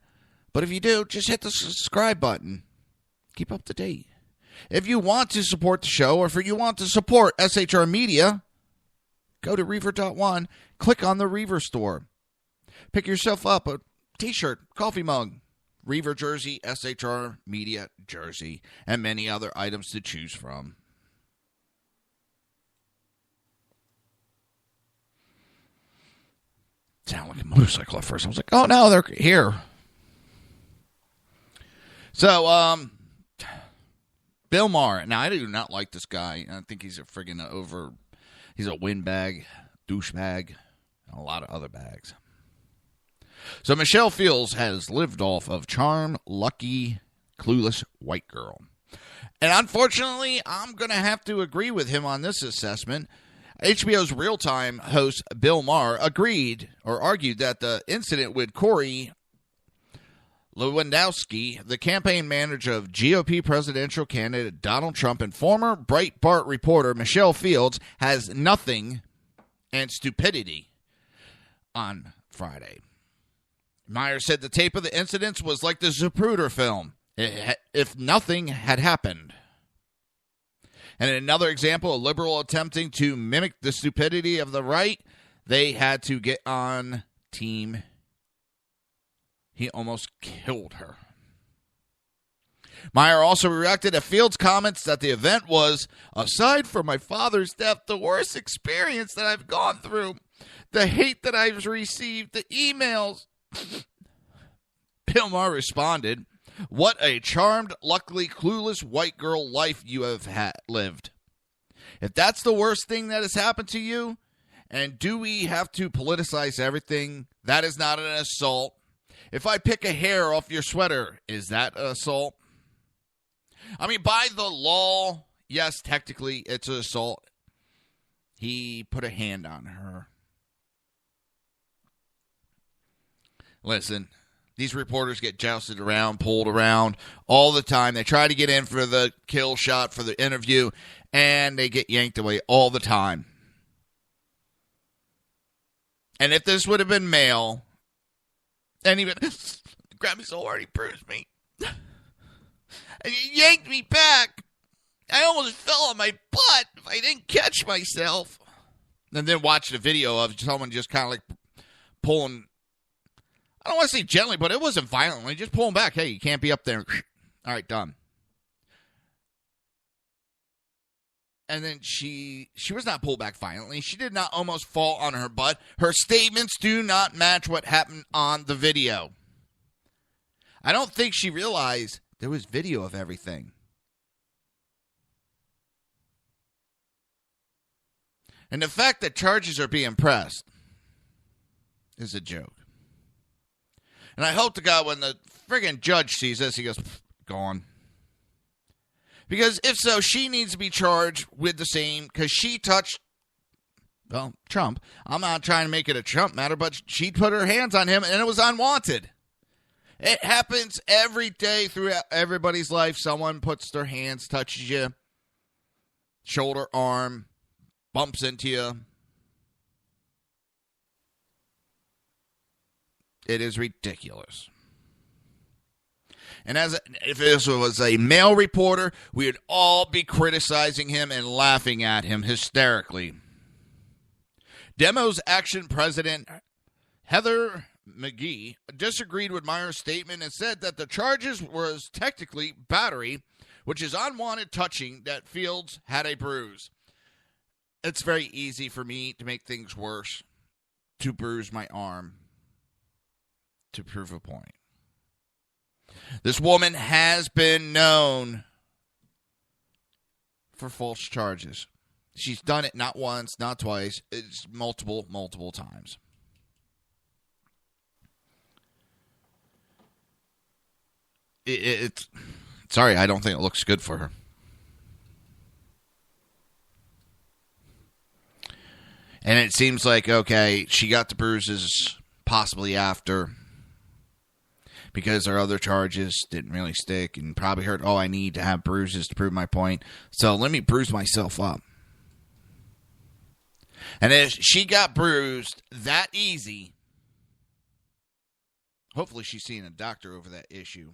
But if you do, just hit the subscribe button. Keep up to date. If you want to support the show, or if you want to support SHR Media, go to Reaver.one. Click on the Reaver store. Pick yourself up a t-shirt, coffee mug, Reaver jersey, SHR Media jersey, and many other items to choose from. Sound like a motorcycle at first. I was like, oh no, they're here. So, Bill Maher. Now, I do not like this guy. I think he's a friggin' he's a windbag, douchebag, and a lot of other bags. So Michelle Fields has lived off of charm, lucky, clueless white girl. And unfortunately, I'm going to have to agree with him on this assessment. HBO's Real-Time host Bill Maher argued that the incident with Corey Lewandowski, the campaign manager of GOP presidential candidate Donald Trump, and former Breitbart reporter Michelle Fields, has nothing and stupidity on Friday. Meyer said the tape of the incidents was like the Zapruder film, if nothing had happened. And another example, a liberal attempting to mimic the stupidity of the right, they had to get on team. He almost killed her. Meyer also reacted to Fields' comments that the event was, aside from my father's death, the worst experience that I've gone through. The hate that I've received, the emails. Bill Maher responded, what a charmed, luckily clueless white girl life you have lived. If that's the worst thing that has happened to you, and do we have to politicize everything, that is not an assault. If I pick a hair off your sweater, is that an assault? I mean, by the law, yes, technically it's an assault. He put a hand on her. Listen, these reporters get jousted around, pulled around all the time. They try to get in for the kill shot for the interview, and they get yanked away all the time. And if this would have been male, and even grabbed me so hard he bruised me, and he yanked me back, I almost fell on my butt if I didn't catch myself. And then watch the video of someone just kind of like pulling, I don't want to say gently, but it wasn't violently. Just pulling back. Hey, you can't be up there. All right, done. And then she was not pulled back violently. She did not almost fall on her butt. Her statements do not match what happened on the video. I don't think she realized there was video of everything. And the fact that charges are being pressed is a joke. And I hope to God when the friggin' judge sees this, he goes, gone. Because if so, she needs to be charged with the same, because she touched, well, Trump. I'm not trying to make it a Trump matter, but she put her hands on him, and it was unwanted. It happens every day throughout everybody's life. Someone puts their hands, touches you, shoulder, arm, bumps into you. It is ridiculous. And if this was a male reporter, we would all be criticizing him and laughing at him hysterically. Demo's Action President Heather McGee disagreed with Meyer's statement and said that the charges was technically battery, which is unwanted touching, that Fields had a bruise. It's very easy for me to make things worse, to bruise my arm, to prove a point. This woman has been known for false charges. She's done it not once, not twice. It's multiple times. It's sorry, I don't think it looks good for her. And it seems like, okay, she got the bruises possibly after because her other charges didn't really stick and probably heard, I need to have bruises to prove my point. So let me bruise myself up. And if she got bruised that easy, hopefully she's seeing a doctor over that issue.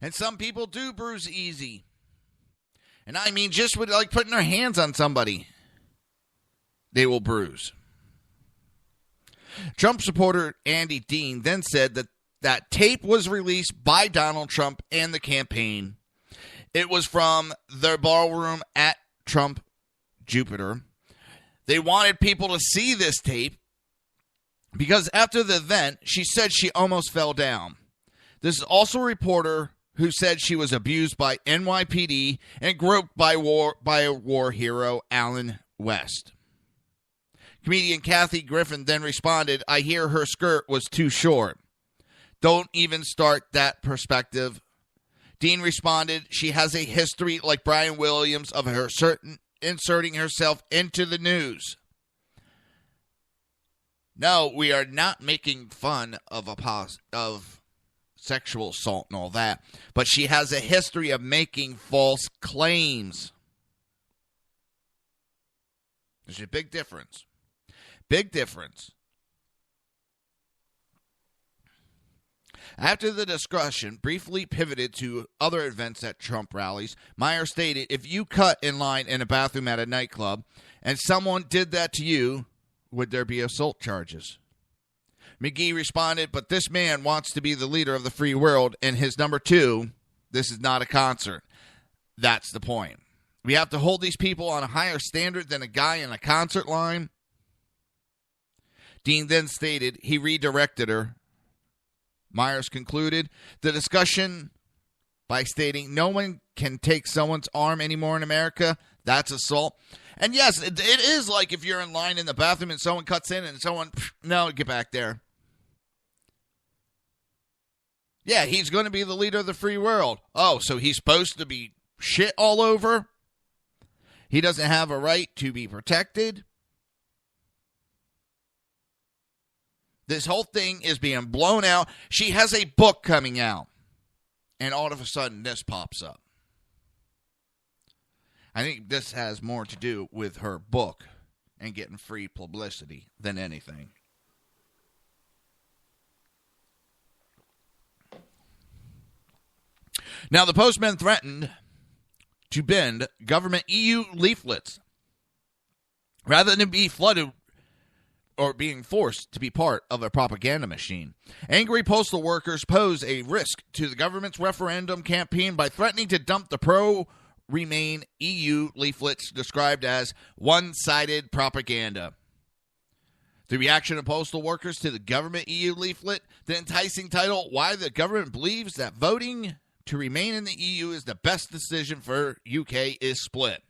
And some people do bruise easy. And I mean, just with like putting their hands on somebody, they will bruise. Trump supporter Andy Dean then said that tape was released by Donald Trump and the campaign. It was from their ballroom at Trump Jupiter. They wanted people to see this tape because after the event, she said she almost fell down. This is also a reporter who said she was abused by NYPD and groped by a war hero, Alan West. Comedian Kathy Griffin then responded, I hear her skirt was too short. Don't even start that perspective. Dean responded, she has a history like Brian Williams of her inserting herself into the news. No, we are not making fun of sexual assault and all that, but she has a history of making false claims. There's a big difference. Big difference. After the discussion briefly pivoted to other events at Trump rallies, Meyer stated, if you cut in line in a bathroom at a nightclub and someone did that to you, would there be assault charges? McGee responded, but this man wants to be the leader of the free world, and his number 2, this is not a concert. That's the point. We have to hold these people on a higher standard than a guy in a concert line. Dean then stated he redirected her. Myers concluded the discussion by stating no one can take someone's arm anymore in America. That's assault. And yes, it is like if you're in line in the bathroom and someone cuts in and someone, no, get back there. Yeah, he's going to be the leader of the free world. Oh, so he's supposed to be shit all over? He doesn't have a right to be protected? This whole thing is being blown out. She has a book coming out. And all of a sudden, this pops up. I think this has more to do with her book and getting free publicity than anything. Now, the postman threatened to bend government EU leaflets rather than be flooded or being forced to be part of a propaganda machine. Angry postal workers pose a risk to the government's referendum campaign by threatening to dump the pro-Remain EU leaflets described as one-sided propaganda. The reaction of postal workers to the government EU leaflet, the enticing title, Why the Government Believes That Voting to Remain in the EU is the Best Decision for UK, is split.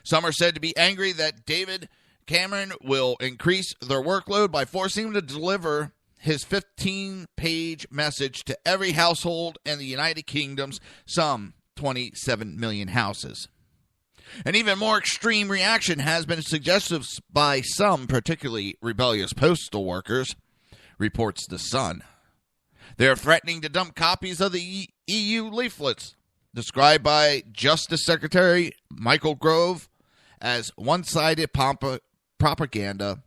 Some are said to be angry that David Cameron will increase their workload by forcing him to deliver his 15-page message to every household in the United Kingdom's some 27 million houses. An even more extreme reaction has been suggested by some particularly rebellious postal workers, reports The Sun. They are threatening to dump copies of the EU leaflets, described by Justice Secretary Michael Gove as one-sided propaganda,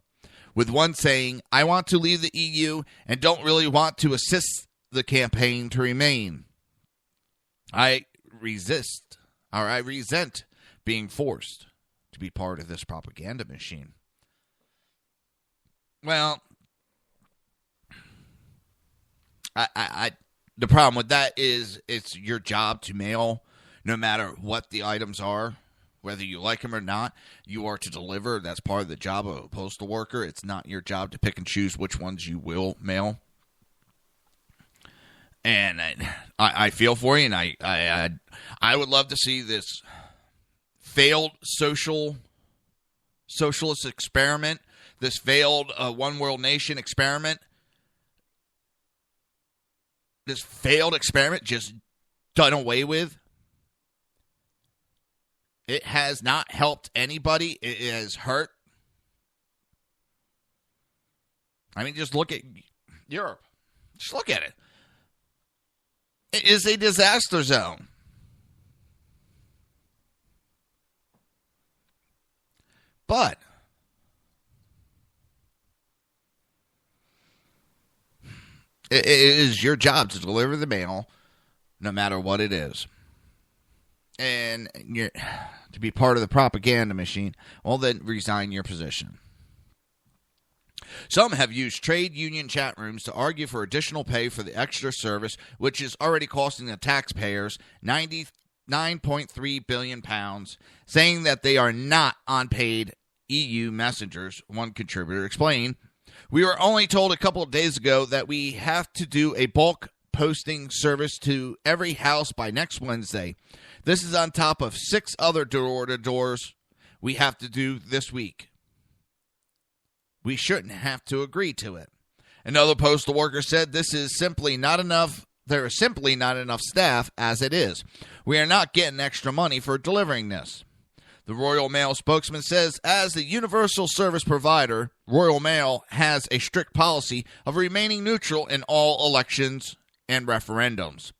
with one saying, I want to leave the EU and don't really want to assist the campaign to remain. I resent being forced to be part of this propaganda machine. Well, the problem with that is it's your job to mail no matter what the items are. Whether you like them or not, you are to deliver. That's part of the job of a postal worker. It's not your job to pick and choose which ones you will mail. And I feel for you, and I would love to see this failed socialist experiment, this failed one world nation experiment, this failed experiment just done away with. It has not helped anybody. It has hurt. I mean, just look at Europe. Just look at it. It is a disaster zone. But it is your job to deliver the mail no matter what it is. And to be part of the propaganda machine, well, then resign your position. Some have used trade union chat rooms to argue for additional pay for the extra service, which is already costing the taxpayers £99.3 billion, saying that they are not unpaid EU messengers, one contributor explained. We were only told a couple of days ago that we have to do a bulk posting service to every house by next Wednesday. This is on top of 6 other door-to-doors we have to do this week. We shouldn't have to agree to it. Another postal worker said this is simply not enough. There is simply not enough staff as it is. We are not getting extra money for delivering this. The Royal Mail spokesman says, as the universal service provider, Royal Mail has a strict policy of remaining neutral in all elections and referendums.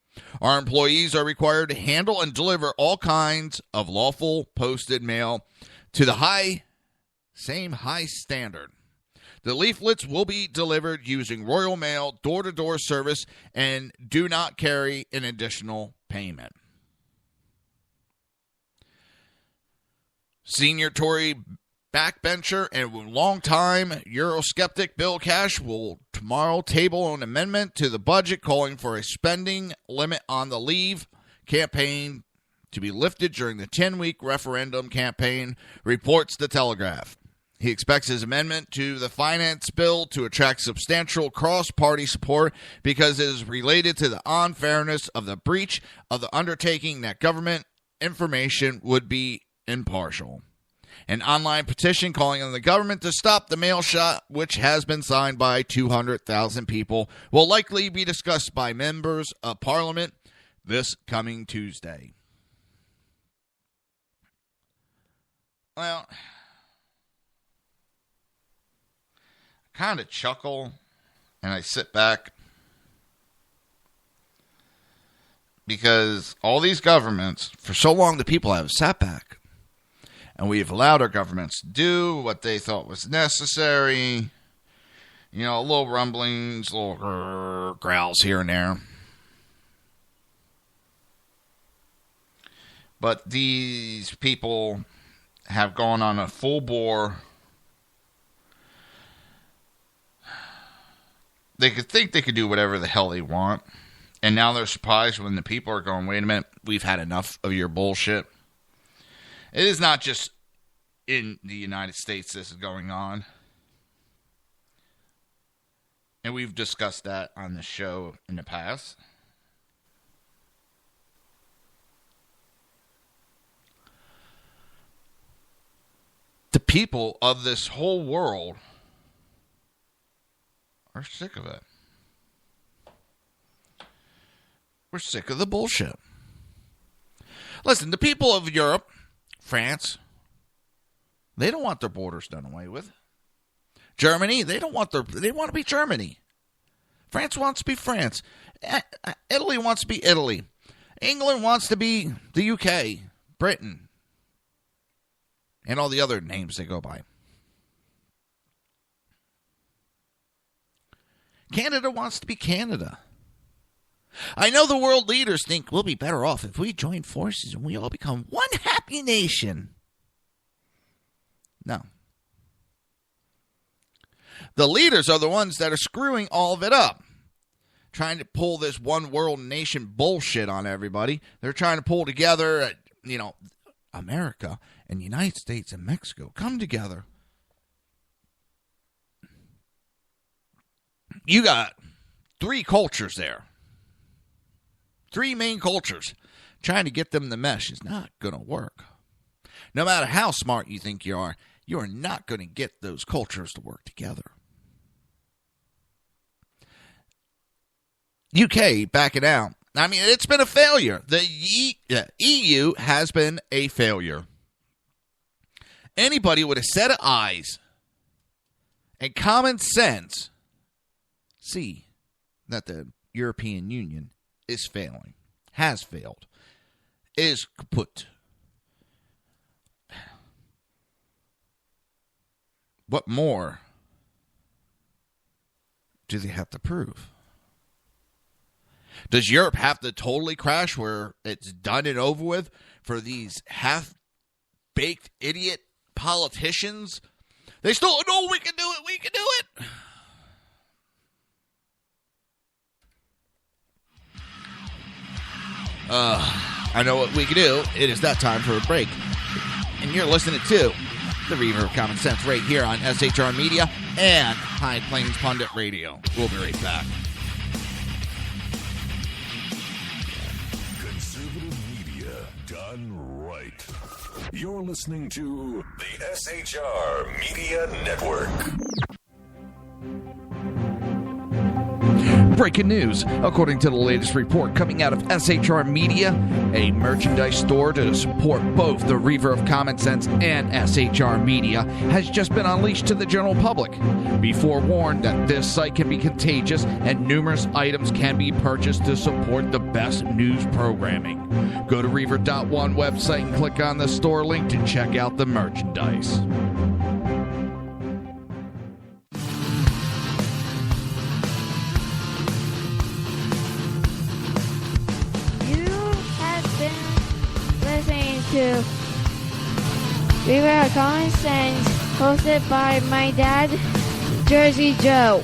Our employees are required to handle and deliver all kinds of lawful posted mail to the same high standard. The leaflets will be delivered using Royal Mail door-to-door service and do not carry an additional payment. Senior Tory backbencher and longtime Eurosceptic Bill Cash will tomorrow table an amendment to the budget calling for a spending limit on the Leave campaign to be lifted during the 10-week referendum campaign, reports The Telegraph. He expects his amendment to the finance bill to attract substantial cross-party support because it is related to the unfairness of the breach of the undertaking that government information would be impartial. An online petition calling on the government to stop the mail shot, which has been signed by 200,000 people, will likely be discussed by members of Parliament this coming Tuesday. Well, kind of chuckle and I sit back because all these governments, for so long the people have sat back and we've allowed our governments to do what they thought was necessary. You know, little rumblings, little growls here and there. But these people have gone on a full bore. They could think they could do whatever the hell they want. And now they're surprised when the people are going, wait a minute, we've had enough of your bullshit. It is not just in the United States this is going on. And we've discussed that on the show in the past. The people of this whole world are sick of it. We're sick of the bullshit. Listen, the people of Europe, France, they don't want their borders done away with. Germany, they want to be Germany. France wants to be France. Italy wants to be Italy. England wants to be the UK, Britain, and all the other names they go by. Canada wants to be Canada. I know the world leaders think we'll be better off if we join forces and we all become one happy nation. No. The leaders are the ones that are screwing all of it up. Trying to pull this one world nation bullshit on everybody. They're trying to pull together, America and the United States and Mexico come together. You got 3 cultures there. 3 main cultures. Trying to get them to mesh is not going to work. No matter how smart you think you are not going to get those cultures to work together. UK backing out. I mean, it's been a failure. The EU has been a failure. Anybody with a set of eyes and common sense see that the European Union is failing, has failed, is kaput. What more do they have to prove? Does Europe have to totally crash where it's done and over with for these half-baked idiot politicians? They still, no, we can do it, we can do it. I know what we can do. It is that time for a break. And you're listening to the Reaver of Common Sense right here on SHR Media and High Plains Pundit Radio. We'll be right back. Conservative media done right. You're listening to the SHR Media Network. Breaking news. According to the latest report coming out of SHR Media, a merchandise store to support both the Reaver of Common Sense and SHR Media has just been unleashed to the general public. Be forewarned that this site can be contagious and numerous items can be purchased to support the best news programming. Go to Reaver.one website and click on the store link to check out the merchandise. To Reaver of Common Sense, hosted by my dad, Jersey Joe.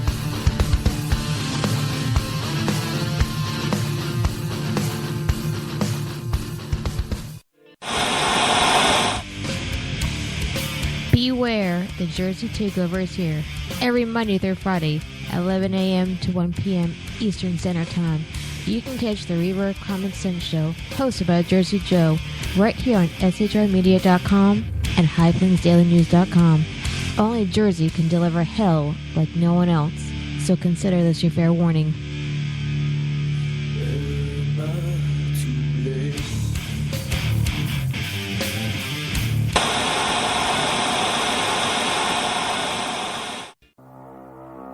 Beware, the Jersey Takeover is here. Every Monday through Friday, 11 a.m. to 1 p.m. Eastern Standard Time. You can catch the Reaver of Common Sense show, hosted by Jersey Joe, right here on SHRmedia.com and HighPlainsDailyNews.com. Only Jersey can deliver hell like no one else, so consider this your fair warning.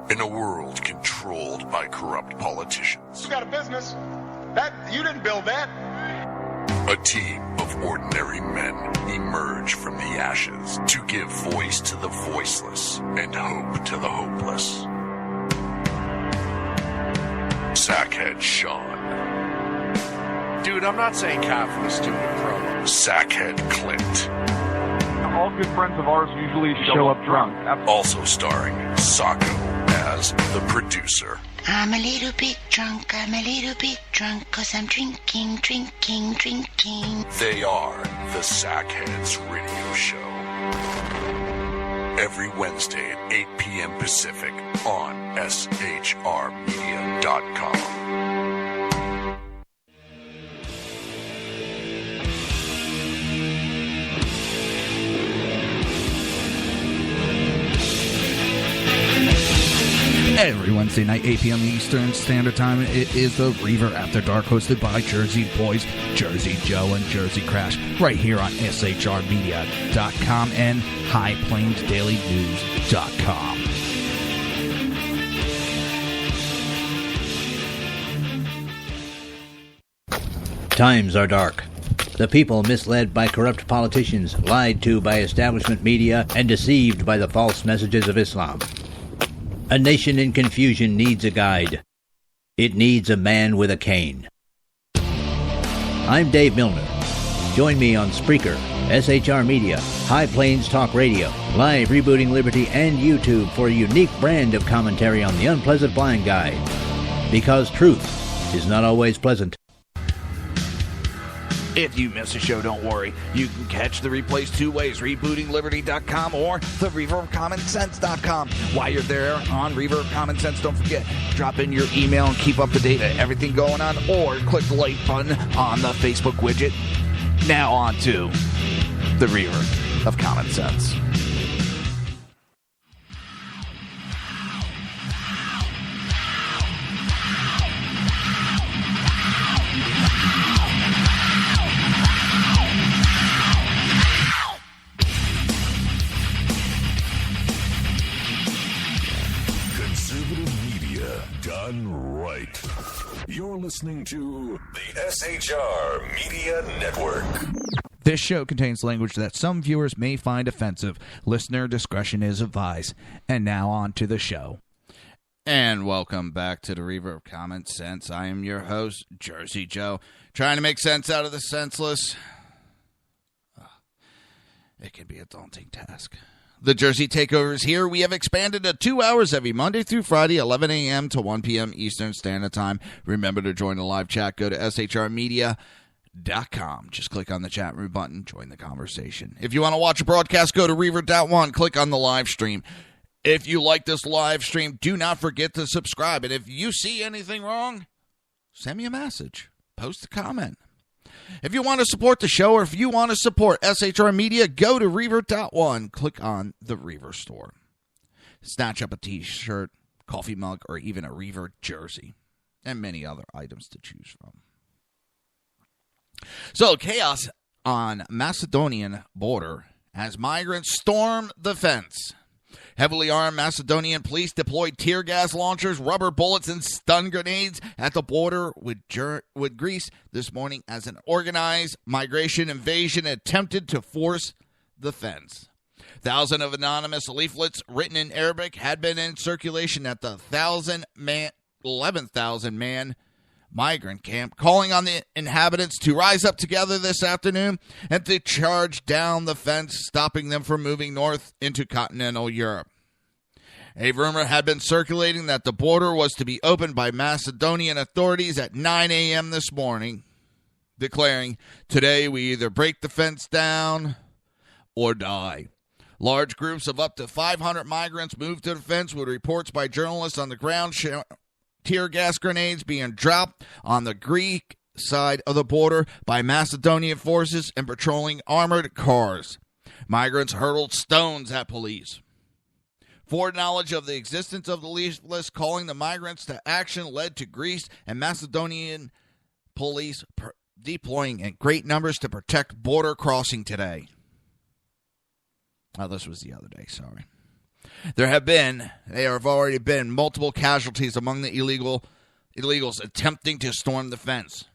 In a world controlled by corrupt politicians. You got a business. That you didn't build that. A team of ordinary men emerge from the ashes to give voice to the voiceless and hope to the hopeless. Sackhead Sean. Dude, I'm not saying cough was stupid, bro. Sackhead Clint. All good friends of ours usually show up drunk. Also starring Sacco as the producer. I'm a little bit drunk, 'cause I'm drinking. They are the Sackheads Radio Show. Every Wednesday at 8 p.m. Pacific on SHRmedia.com. Every Wednesday night, 8 p.m. Eastern Standard Time, it is the Reaver After Dark, hosted by Jersey Boys, Jersey Joe, and Jersey Crash, right here on SHRmedia.com and HighPlainsDailyNews.com. Times are dark. The people misled by corrupt politicians, lied to by establishment media, and deceived by the false messages of Islam. A nation in confusion needs a guide. It needs a man with a cane. I'm Dave Milner. Join me on Spreaker, SHR Media, High Plains Talk Radio, Live Rebooting Liberty, and YouTube for a unique brand of commentary on the unpleasant blind guide. Because truth is not always pleasant. If you miss a show, don't worry. You can catch the replays two ways, rebootingliberty.com or the ReaverOfCommonSense.com. While you're there on Reaver of Common Sense, don't forget, drop in your email and keep up to date with everything going on, or click the like button on the Facebook widget. Now on to the Reaver of Common Sense. Conservative media done right. You're listening to the SHR Media Network. This show contains language that some viewers may find offensive. Listener discretion is advised. And now on to the show. And welcome back to the Reaver of Common Sense. I am your host, Jersey Joe, trying to make sense out of the senseless. It can be a daunting task. The Jersey Takeover is here. We have expanded to 2 hours every Monday through Friday, 11 a.m. to 1 p.m. Eastern Standard Time. Remember to join the live chat. Go to shrmedia.com. Just click on the chat room button. Join the conversation. If you want to watch a broadcast, go to Reaver.one. Click on the live stream. If you like this live stream, do not forget to subscribe. And if you see anything wrong, send me a message. Post a comment. If you want to support the show or if you want to support SHR Media, go to Reaver.one. Click on the Reaver store. Snatch up a t-shirt, coffee mug, or even a Reaver jersey. And many other items to choose from. So, chaos on Macedonian border as migrants storm the fence. Heavily armed Macedonian police deployed tear gas launchers, rubber bullets, and stun grenades at the border with Greece this morning as an organized migration invasion attempted to force the fence. Thousands of anonymous leaflets written in Arabic had been in circulation at the 11,000-man migrant camp, calling on the inhabitants to rise up together this afternoon and to charge down the fence, stopping them from moving north into continental Europe. A rumor had been circulating that the border was to be opened by Macedonian authorities at 9 a.m. this morning, declaring, "Today we either break the fence down or die." Large groups of up to 500 migrants moved to the fence with reports by journalists on the ground tear gas grenades being dropped on the Greek side of the border by Macedonian forces and patrolling armored cars. Migrants hurled stones at police. Foreknowledge of the existence of the leaflets calling the migrants to action led to Greece and Macedonian police deploying in great numbers to protect border crossing today. Oh, this was the other day, sorry. There have already been multiple casualties among the illegals attempting to storm the fence.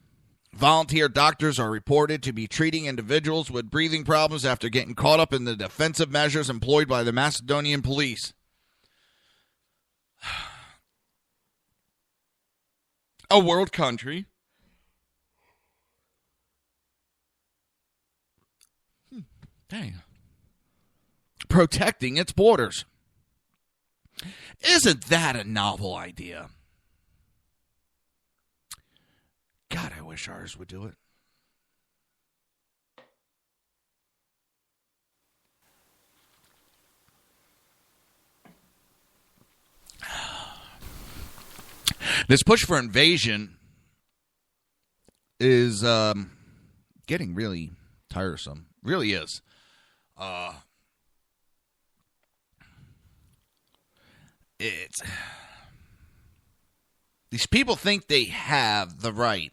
Volunteer doctors are reported to be treating individuals with breathing problems after getting caught up in the defensive measures employed by the Macedonian police. A world country. Dang. Protecting its borders. Isn't that a novel idea? God, I wish ours would do it. This push for invasion is getting really tiresome. Really is. These people think they have the right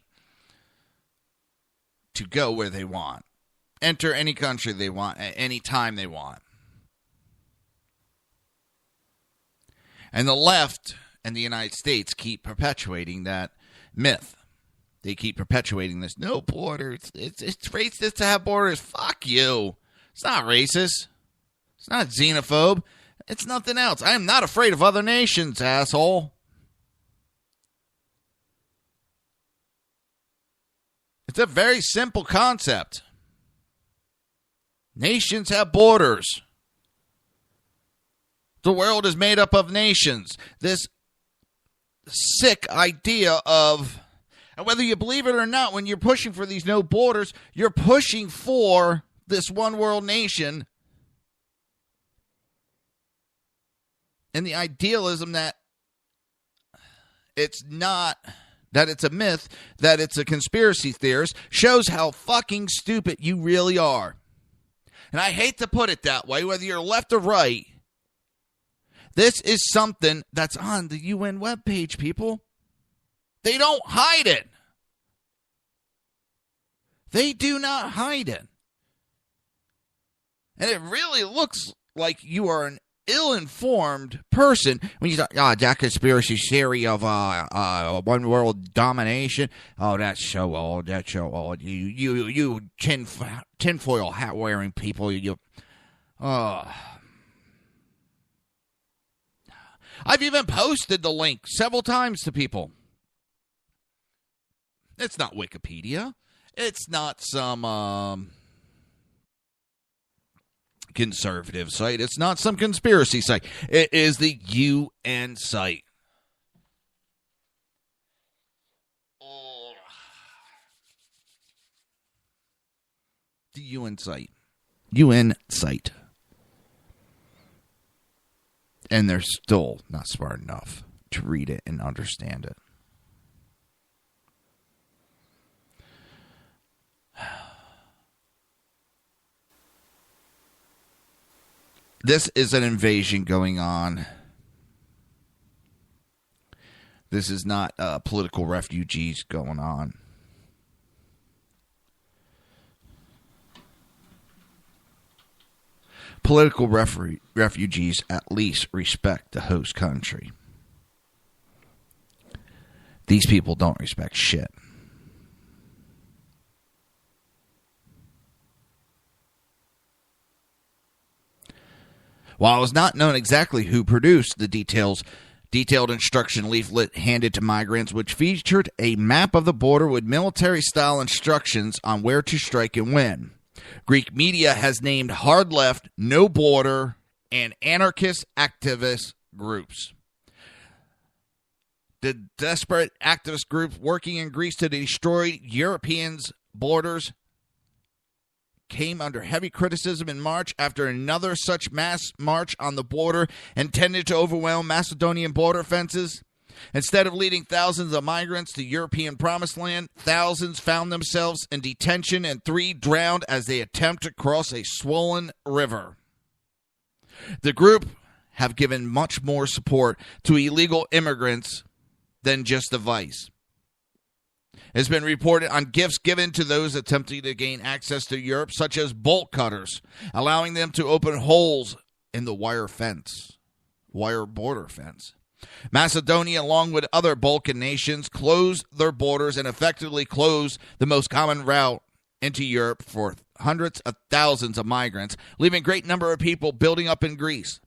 to go where they want, enter any country they want at any time they want. And the left and the United States keep perpetuating that myth. They keep perpetuating this no borders. It's racist to have borders. Fuck you. It's not racist. It's not xenophobe. It's nothing else. I am not afraid of other nations, asshole. It's a very simple concept. Nations have borders. The world is made up of nations. This sick idea of, and whether you believe it or not, when you're pushing for these no borders, you're pushing for this one world nation. And the idealism that it's not, that it's a myth, that it's a conspiracy theorist, shows how fucking stupid you really are. And I hate to put it that way, whether you're left or right. This is something that's on the UN webpage, people. They don't hide it. They do not hide it. And it really looks like you are an ill-informed person when you talk, that conspiracy theory of one world domination. Oh, that's so old. That's so old. You tinfoil hat wearing people. I've even posted the link several times to people. It's not Wikipedia. It's not some conservative site. It's not some conspiracy site. It is the UN site. The UN site. UN site. And they're still not smart enough to read it and understand it. This is an invasion going on. This is not political refugees going on. Political refugees at least respect the host country. These people don't respect shit. While it was not known exactly who produced the detailed instruction leaflet handed to migrants, which featured a map of the border with military-style instructions on where to strike and when. Greek media has named hard left, no border, and anarchist activist groups. The desperate activist group working in Greece to destroy Europeans' borders came under heavy criticism in March after another such mass march on the border intended to overwhelm Macedonian border fences. Instead of leading thousands of migrants to European promised land, thousands found themselves in detention and 3 drowned as they attempt to cross a swollen river. The group have given much more support to illegal immigrants than just the vice. It's been reported on gifts given to those attempting to gain access to Europe, such as bolt cutters, allowing them to open holes in the wire border fence. Macedonia, along with other Balkan nations, closed their borders and effectively closed the most common route into Europe for hundreds of thousands of migrants, leaving a great number of people building up in Greece,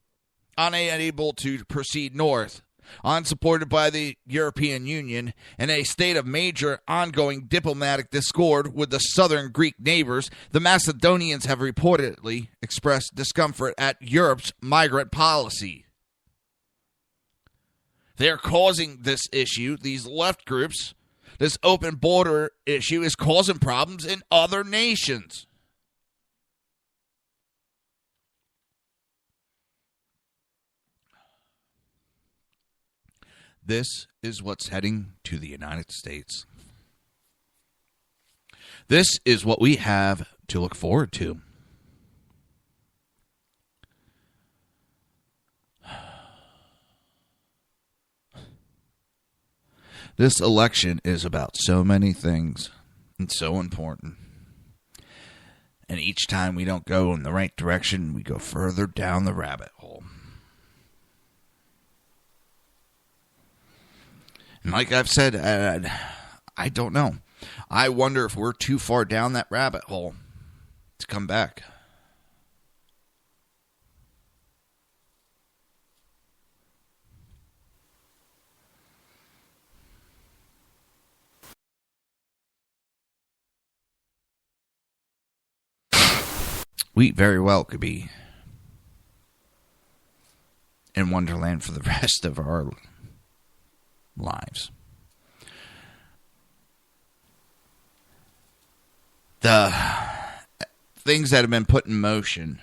unable to proceed north, unsupported by the European Union, in a state of major ongoing diplomatic discord with the southern Greek neighbors. The Macedonians have reportedly expressed discomfort at Europe's migrant policy. They're causing this issue, these left groups, this open border issue is causing problems in other nations. This is what's heading to the United States. This is what we have to look forward to. This election is about so many things and so important. And each time we don't go in the right direction, we go further down the rabbit hole. And like I've said, I don't know. I wonder if we're too far down that rabbit hole to come back. We very well could be in Wonderland for the rest of our lives. The things that have been put in motion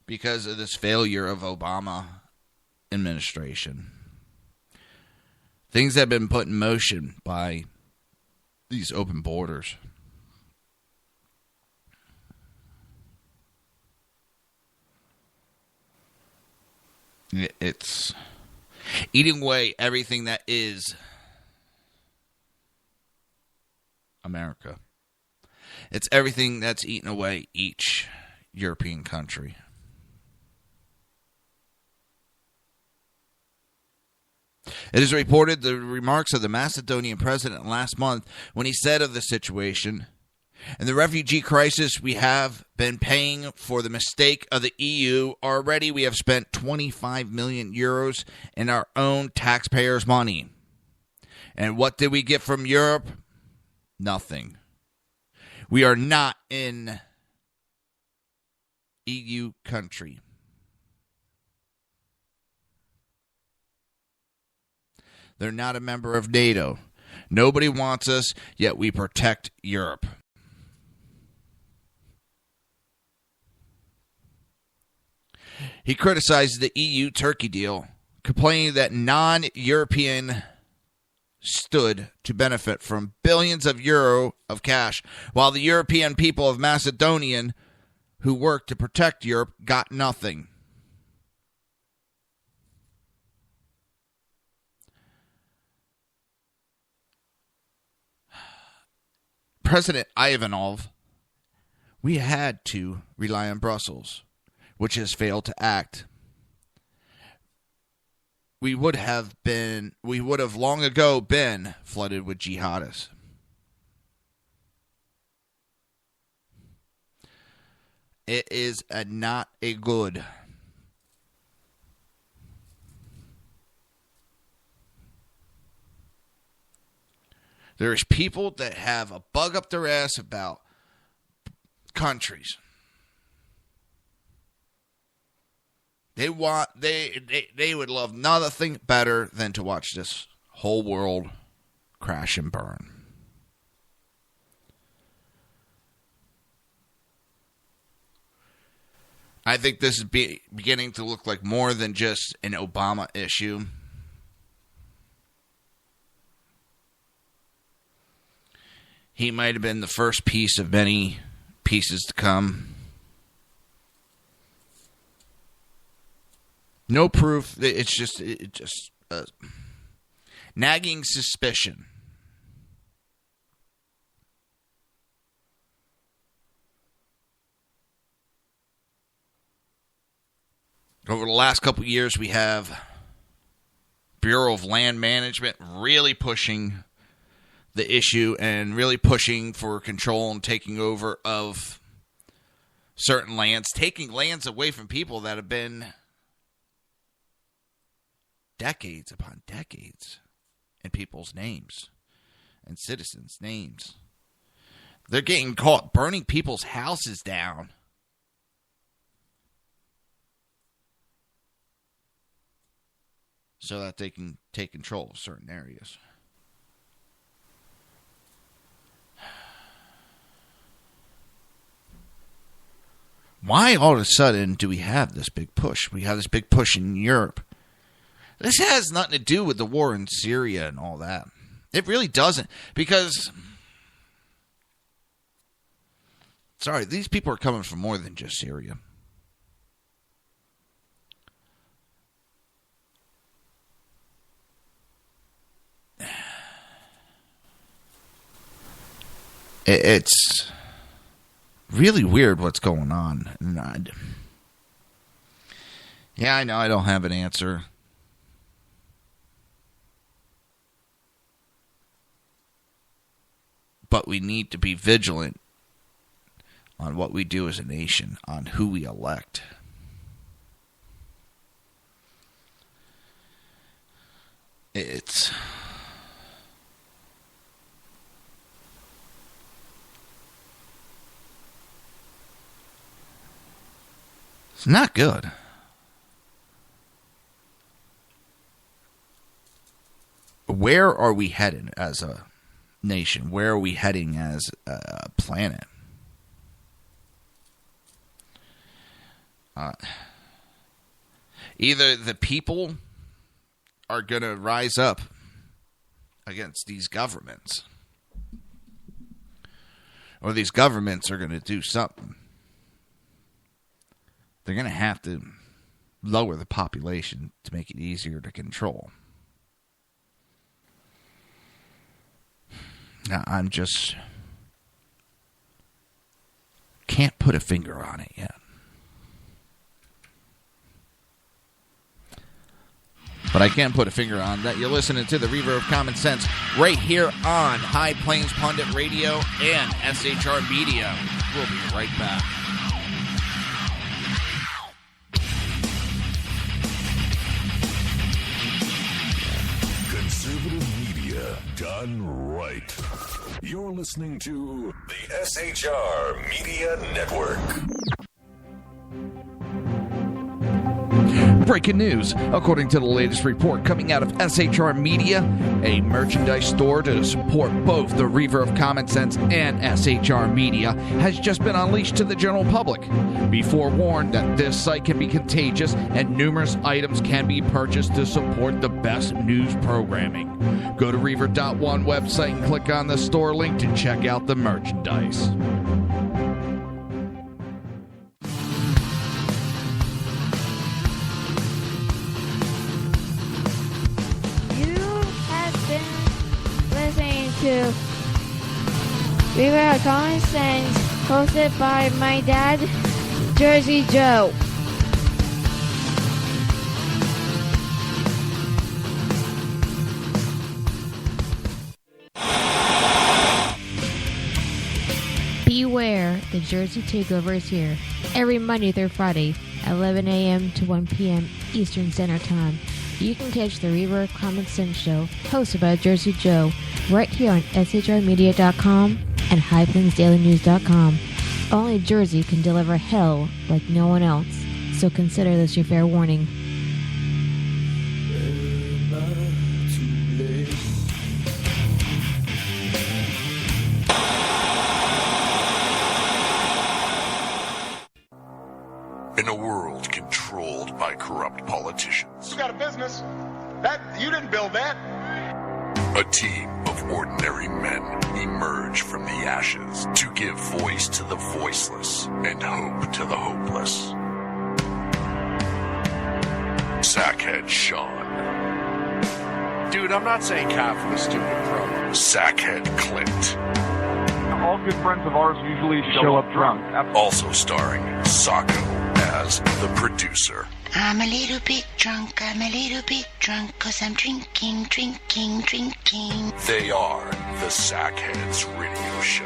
because of this failure of Obama administration. Things that have been put in motion by these open borders. It's eating away everything that is America. It's everything that's eaten away each European country. It is reported the remarks of the Macedonian president last month when he said of the situation, "In the refugee crisis, we have been paying for the mistake of the EU. Already we have spent 25 million euros in our own taxpayers' money. And what did we get from Europe? Nothing. We are not an EU country." They're not a member of NATO. Nobody wants us, yet we protect Europe. He criticized the EU-Turkey deal, complaining that non-European stood to benefit from billions of euro of cash, while the European people of Macedonia, who worked to protect Europe, got nothing. President Ivanov, we had to rely on Brussels, which has failed to act. We would have long ago been flooded with jihadists. It is not a good. There's people that have a bug up their ass about countries. They would love nothing better than to watch this whole world crash and burn. I think this is beginning to look like more than just an Obama issue. He might have been the first piece of many pieces to come. No proof. It's just nagging suspicion. Over the last couple of years, we have Bureau of Land Management really pushing the issue and really pushing for control and taking over of certain lands, taking lands away from people that have been decades upon decades in people's names and citizens' names. They're getting caught burning people's houses down. So that they can take control of certain areas. Why all of a sudden do we have this big push? We have this big push in Europe. This has nothing to do with the war in Syria and all that. It really doesn't. Because, sorry, these people are coming from more than just Syria. It's really weird what's going on. Yeah, I know I don't have an answer. But we need to be vigilant on what we do as a nation, on who we elect. It's not good. Where are we headed as a nation? Where are we heading as a planet? Either the people are going to rise up against these governments, or these governments are going to do something. They're going to have to lower the population to make it easier to control. Now, I'm just can't put a finger on it yet. But I can put a finger on that. You're listening to the Reaver of Common Sense right here on High Plains Pundit Radio and SHR Media. We'll be right back. Conservative media done right. You're listening to the SHR Media Network. Breaking news. According to the latest report coming out of SHR Media, a merchandise store to support both the Reaver of Common Sense and SHR Media has just been unleashed to the general public. Be forewarned that this site can be contagious and numerous items can be purchased to support the best news programming. Go to Reaver.one website and click on the store link to check out the merchandise. To Reaver of Common Sense, hosted by my dad, Jersey Joe. Beware, the Jersey Takeover is here. Every Monday through Friday, 11 a.m. to 1 p.m. Eastern Standard Time. You can catch the Reaver of Common Sense show, hosted by Jersey Joe, right here on shrmedia.com and highplainsdailynews.com. Only Jersey can deliver hell like no one else, so consider this your fair warning. In a world controlled by corrupt politicians. You got a business. That you didn't build that. A team of ordinary men emerge from the ashes to give voice to the voiceless and hope to the hopeless. Sackhead Sean. Dude, I'm not saying cough was stupid, bro. Sackhead Clint. All good friends of ours usually show up drunk. Also starring Sacco as the producer. I'm a little bit drunk, I'm a little bit drunk, 'cause I'm drinking. They are the Sackheads Radio Show.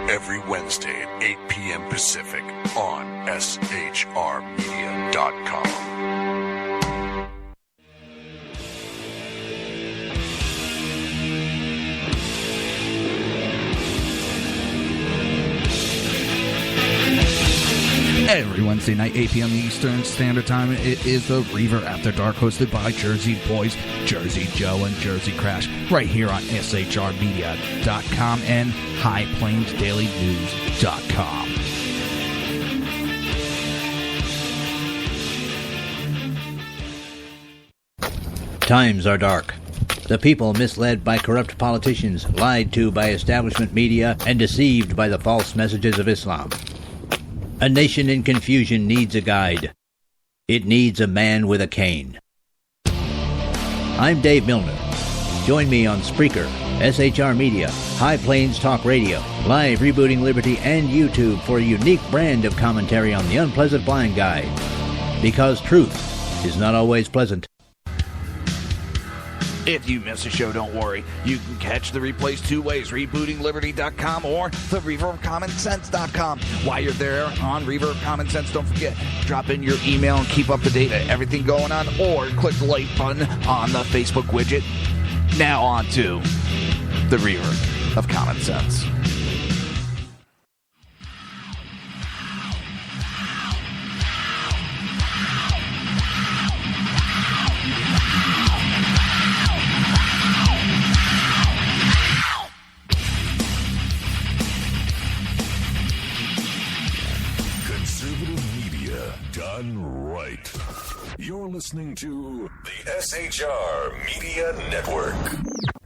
Every Wednesday at 8 p.m. Pacific on shrmedia.com. Every Wednesday night, 8 p.m. Eastern Standard Time, it is the Reaver After Dark, hosted by Jersey Boys, Jersey Joe, and Jersey Crash, right here on shrmedia.com and highplainsdailynews.com. Times are dark. The people misled by corrupt politicians, lied to by establishment media, and deceived by the false messages of Islam. A nation in confusion needs a guide. It needs a man with a cane. I'm Dave Milner. Join me on Spreaker, SHR Media, High Plains Talk Radio, Live Rebooting Liberty, and YouTube for a unique brand of commentary on the unpleasant blind guide. Because truth is not always pleasant. If you miss a show, don't worry. You can catch the replays two ways, rebootingliberty.com or the reaverofcommonsense.com. While you're there on Reaver of Common Sense, don't forget, drop in your email and keep up to date on everything going on, or click the like button on the Facebook widget. Now on to the Reaver of Common Sense. Right. You're listening to the SHR Media Network.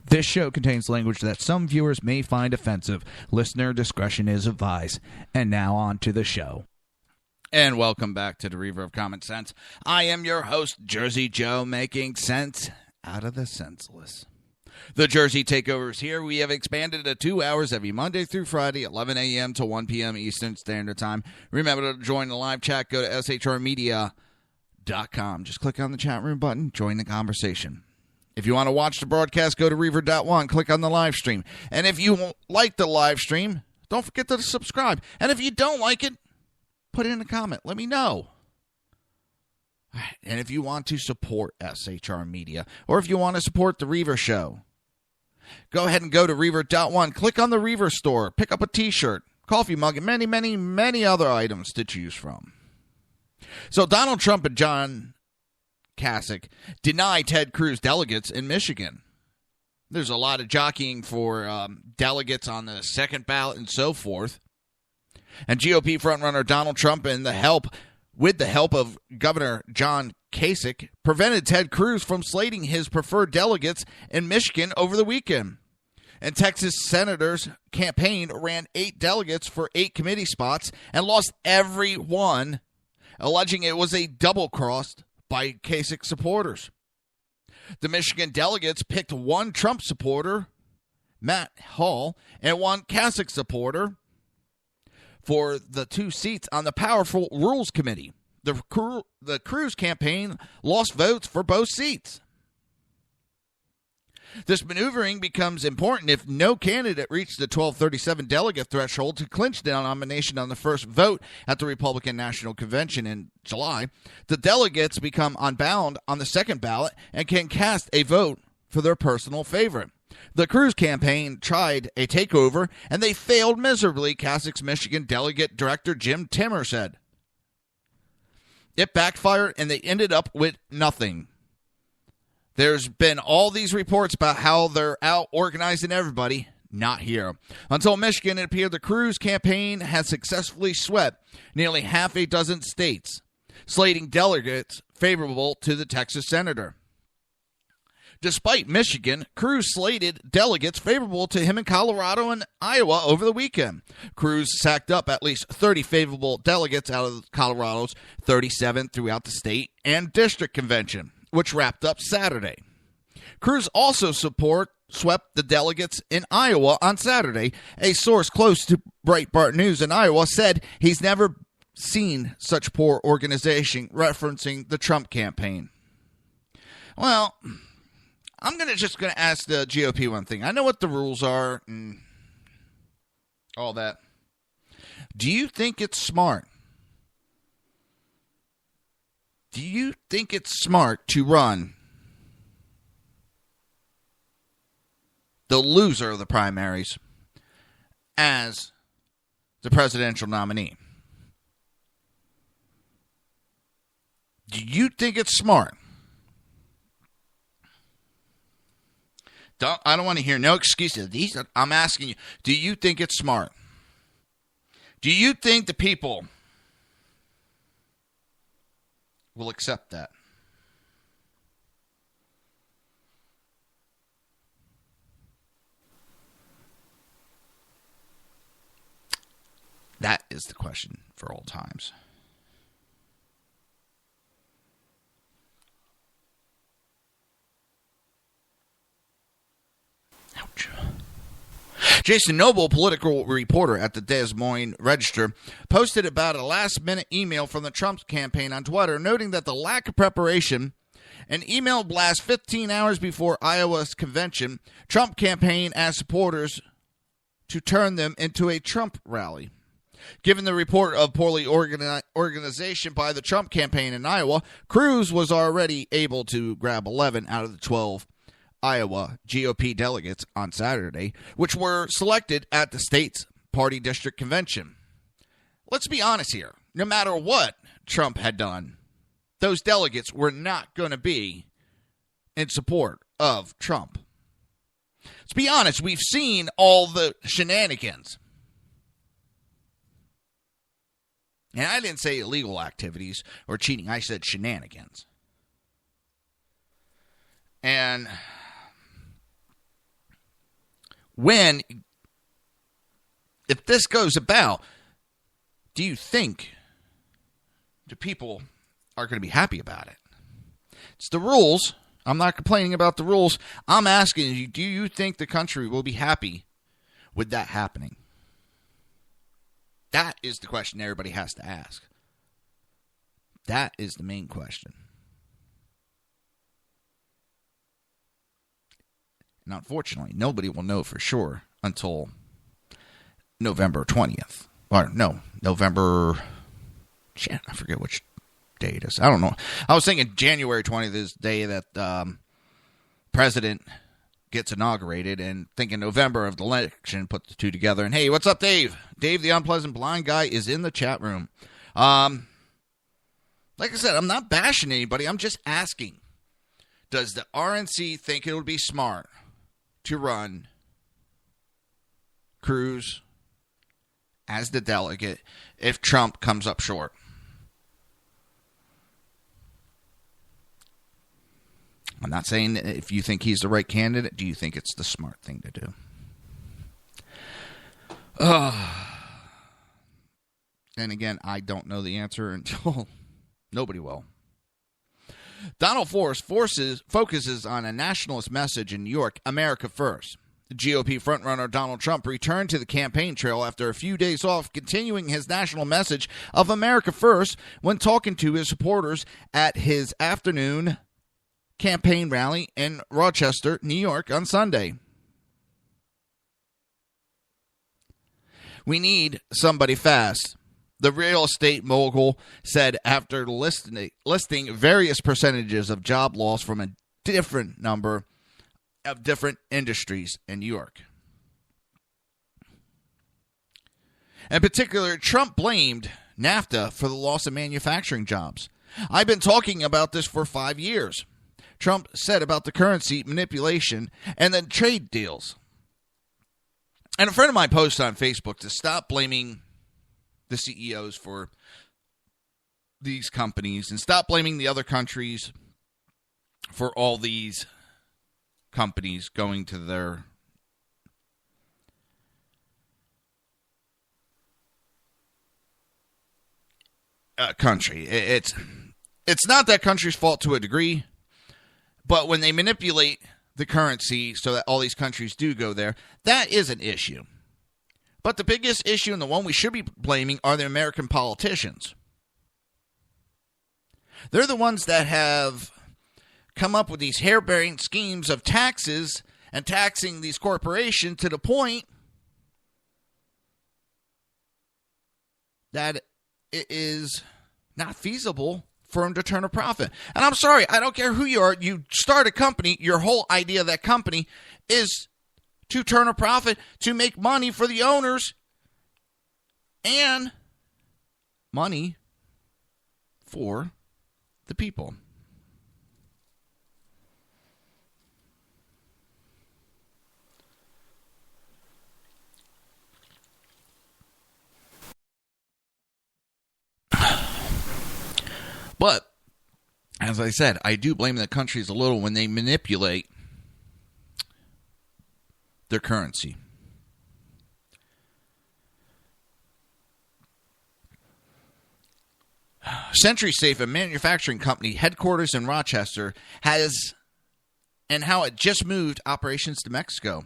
This show contains language that some viewers may find offensive. Listener discretion is advised. And now on to the show. And welcome back to the Reaver of Common Sense. I am your host, Jersey Joe, making sense out of the senseless. The Jersey Takeover is here. We have expanded to 2 hours every Monday through Friday, 11 a.m. to 1 p.m. Eastern Standard Time. Remember to join the live chat. Go to shrmedia.com. Just click on the chat room button. Join the conversation. If you want to watch the broadcast, go to Reaver.one. Click on the live stream. And if you like the live stream, don't forget to subscribe. And if you don't like it, put it in a comment. Let me know. And if you want to support SHR Media, or if you want to support the Reaver Show, go ahead and go to Reaver.one. Click on the Reaver store. Pick up a t-shirt, coffee mug, and many, many, many other items to choose from. So Donald Trump and John Kasich deny Ted Cruz delegates in Michigan. There's a lot of jockeying for delegates on the second ballot and so forth. And GOP frontrunner Donald Trump, with the help of Governor John Kasich, prevented Ted Cruz from slating his preferred delegates in Michigan over the weekend. And Texas Senator's campaign ran 8 delegates for 8 committee spots and lost every one, alleging it was a double-cross by Kasich supporters. The Michigan delegates picked one Trump supporter, Matt Hall, and one Kasich supporter for the 2 seats on the powerful Rules Committee. The Cruz campaign lost votes for both seats. This maneuvering becomes important if no candidate reached the 1237 delegate threshold to clinch the nomination on the first vote at the Republican National Convention in July. The delegates become unbound on the second ballot and can cast a vote for their personal favorite. The Cruz campaign tried a takeover, and they failed miserably, Kasich's Michigan delegate director Jim Timmer said. It backfired, and they ended up with nothing. There's been all these reports about how they're out organizing everybody. Not here. Until Michigan, it appeared the Cruz campaign has successfully swept nearly half a dozen states, slating delegates favorable to the Texas senator. Despite Michigan, Cruz slated delegates favorable to him in Colorado and Iowa over the weekend. Cruz sacked up at least 30 favorable delegates out of Colorado's 37 throughout the state and district convention, which wrapped up Saturday. Cruz also swept the delegates in Iowa on Saturday. A source close to Breitbart News in Iowa said he's never seen such poor organization, referencing the Trump campaign. Well, I'm just going to ask the GOP one thing. I know what the rules are and all that. Do you think it's smart? Do you think it's smart to run the loser of the primaries as the presidential nominee? Do you think it's smart? I don't want to hear no excuses. I'm asking you, do you think it's smart? Do you think the people will accept that? That is the question for all times. Ouch. Jason Noble, political reporter at the Des Moines Register, posted about a last-minute email from the Trump campaign on Twitter, noting that the lack of preparation, an email blast 15 hours before Iowa's convention, Trump campaign asked supporters to turn them into a Trump rally. Given the report of poorly organization by the Trump campaign in Iowa, Cruz was already able to grab 11 out of the 12 Iowa GOP delegates on Saturday, which were selected at the state's party district convention. Let's be honest here. No matter what Trump had done, those delegates were not going to be in support of Trump. Let's be honest. We've seen all the shenanigans. And I didn't say illegal activities or cheating. I said shenanigans. And if this goes about, do you think the people are going to be happy about it. It's the rules. I'm not complaining about the rules. I'm asking you, do you think the country will be happy with that happening? That is the question everybody has to ask. That is the main question. And unfortunately, nobody will know for sure until November 20th. Or no, November... Shit, I forget which day it is. I don't know. I was thinking January 20th is the day that president gets inaugurated, and thinking November of the election, put the two together. And hey, what's up, Dave? Dave, the unpleasant blind guy, is in the chat room. Like I said, I'm not bashing anybody. I'm just asking, does the RNC think it would be smart to run Cruz as the delegate if Trump comes up short? I'm not saying that if you think he's the right candidate, do you think it's the smart thing to do? And again, I don't know the answer until nobody will. Donald focuses on a nationalist message in New York, America First. The GOP frontrunner Donald Trump returned to the campaign trail after a few days off, continuing his national message of America First when talking to his supporters at his afternoon campaign rally in Rochester, New York on Sunday. We need somebody fast, the real estate mogul said after listing various percentages of job loss from a different number of different industries in New York. In particular, Trump blamed NAFTA for the loss of manufacturing jobs. I've been talking about this for 5 years. Trump said about the currency manipulation and then trade deals. And a friend of mine posted on Facebook to stop blaming the CEOs for these companies and stop blaming the other countries for all these companies going to their country. It's not that country's fault to a degree. But when they manipulate the currency so that all these countries do go there, that is an issue. But the biggest issue, and the one we should be blaming, are the American politicians. They're the ones that have come up with these harebrained schemes of taxes and taxing these corporations to the point that it is not feasible for them to turn a profit. And I'm sorry, I don't care who you are. You start a company, your whole idea of that company is to turn a profit, to make money for the owners, and money for the people. But, as I said, I do blame the countries a little when they manipulate their currency. CenturySafe, a manufacturing company headquarters in Rochester, has and how it just moved operations to Mexico.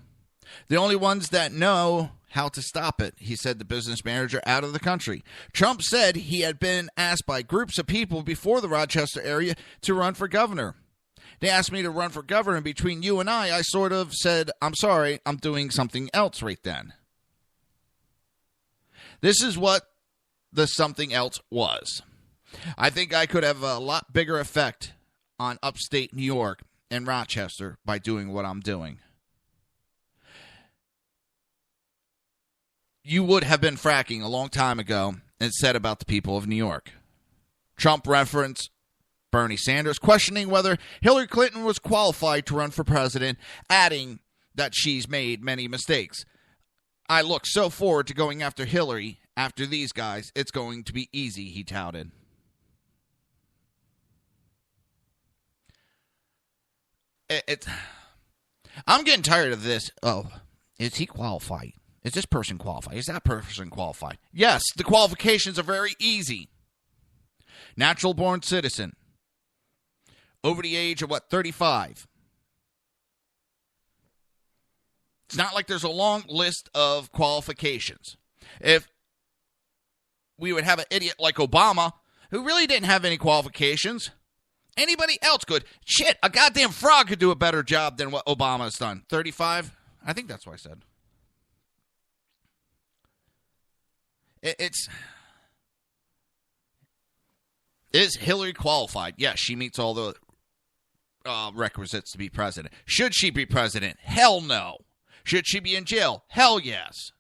The only ones that know how to stop it, he said, the business manager, out of the country. Trump said he had been asked by groups of people before the Rochester area to run for governor. They asked me to run for governor, and between you and I sort of said, I'm sorry, I'm doing something else right then. This is what the something else was. I think I could have a lot bigger effect on upstate New York and Rochester by doing what I'm doing. You would have been fracking a long time ago and said about the people of New York. Trump referenced Bernie Sanders, questioning whether Hillary Clinton was qualified to run for president, adding that she's made many mistakes. I look so forward to going after Hillary. After these guys, it's going to be easy, he touted. I'm getting tired of this. Oh, is he qualified? Is this person qualified? Is that person qualified? Yes, the qualifications are very easy. Natural-born citizen. Over the age of, 35. It's not like there's a long list of qualifications. If we would have an idiot like Obama, who really didn't have any qualifications, anybody else could. Shit, a goddamn frog could do a better job than what Obama's done. 35? I think that's what I said. Is Hillary qualified? Yes, she meets all the requisites to be president. Should she be president? Hell no. Should she be in jail? Hell yes.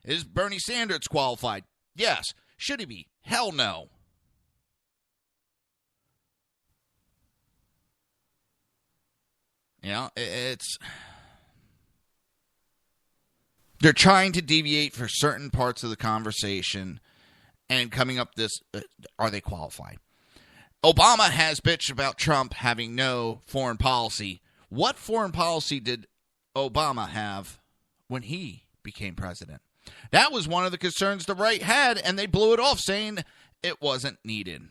Is Bernie Sanders qualified? Yes. Should he be? Hell no. You know, they're trying to deviate for certain parts of the conversation and coming up this, are they qualified? Obama has bitched about Trump having no foreign policy. What foreign policy did Obama have when he became president? That was one of the concerns the right had, and they blew it off, saying it wasn't needed.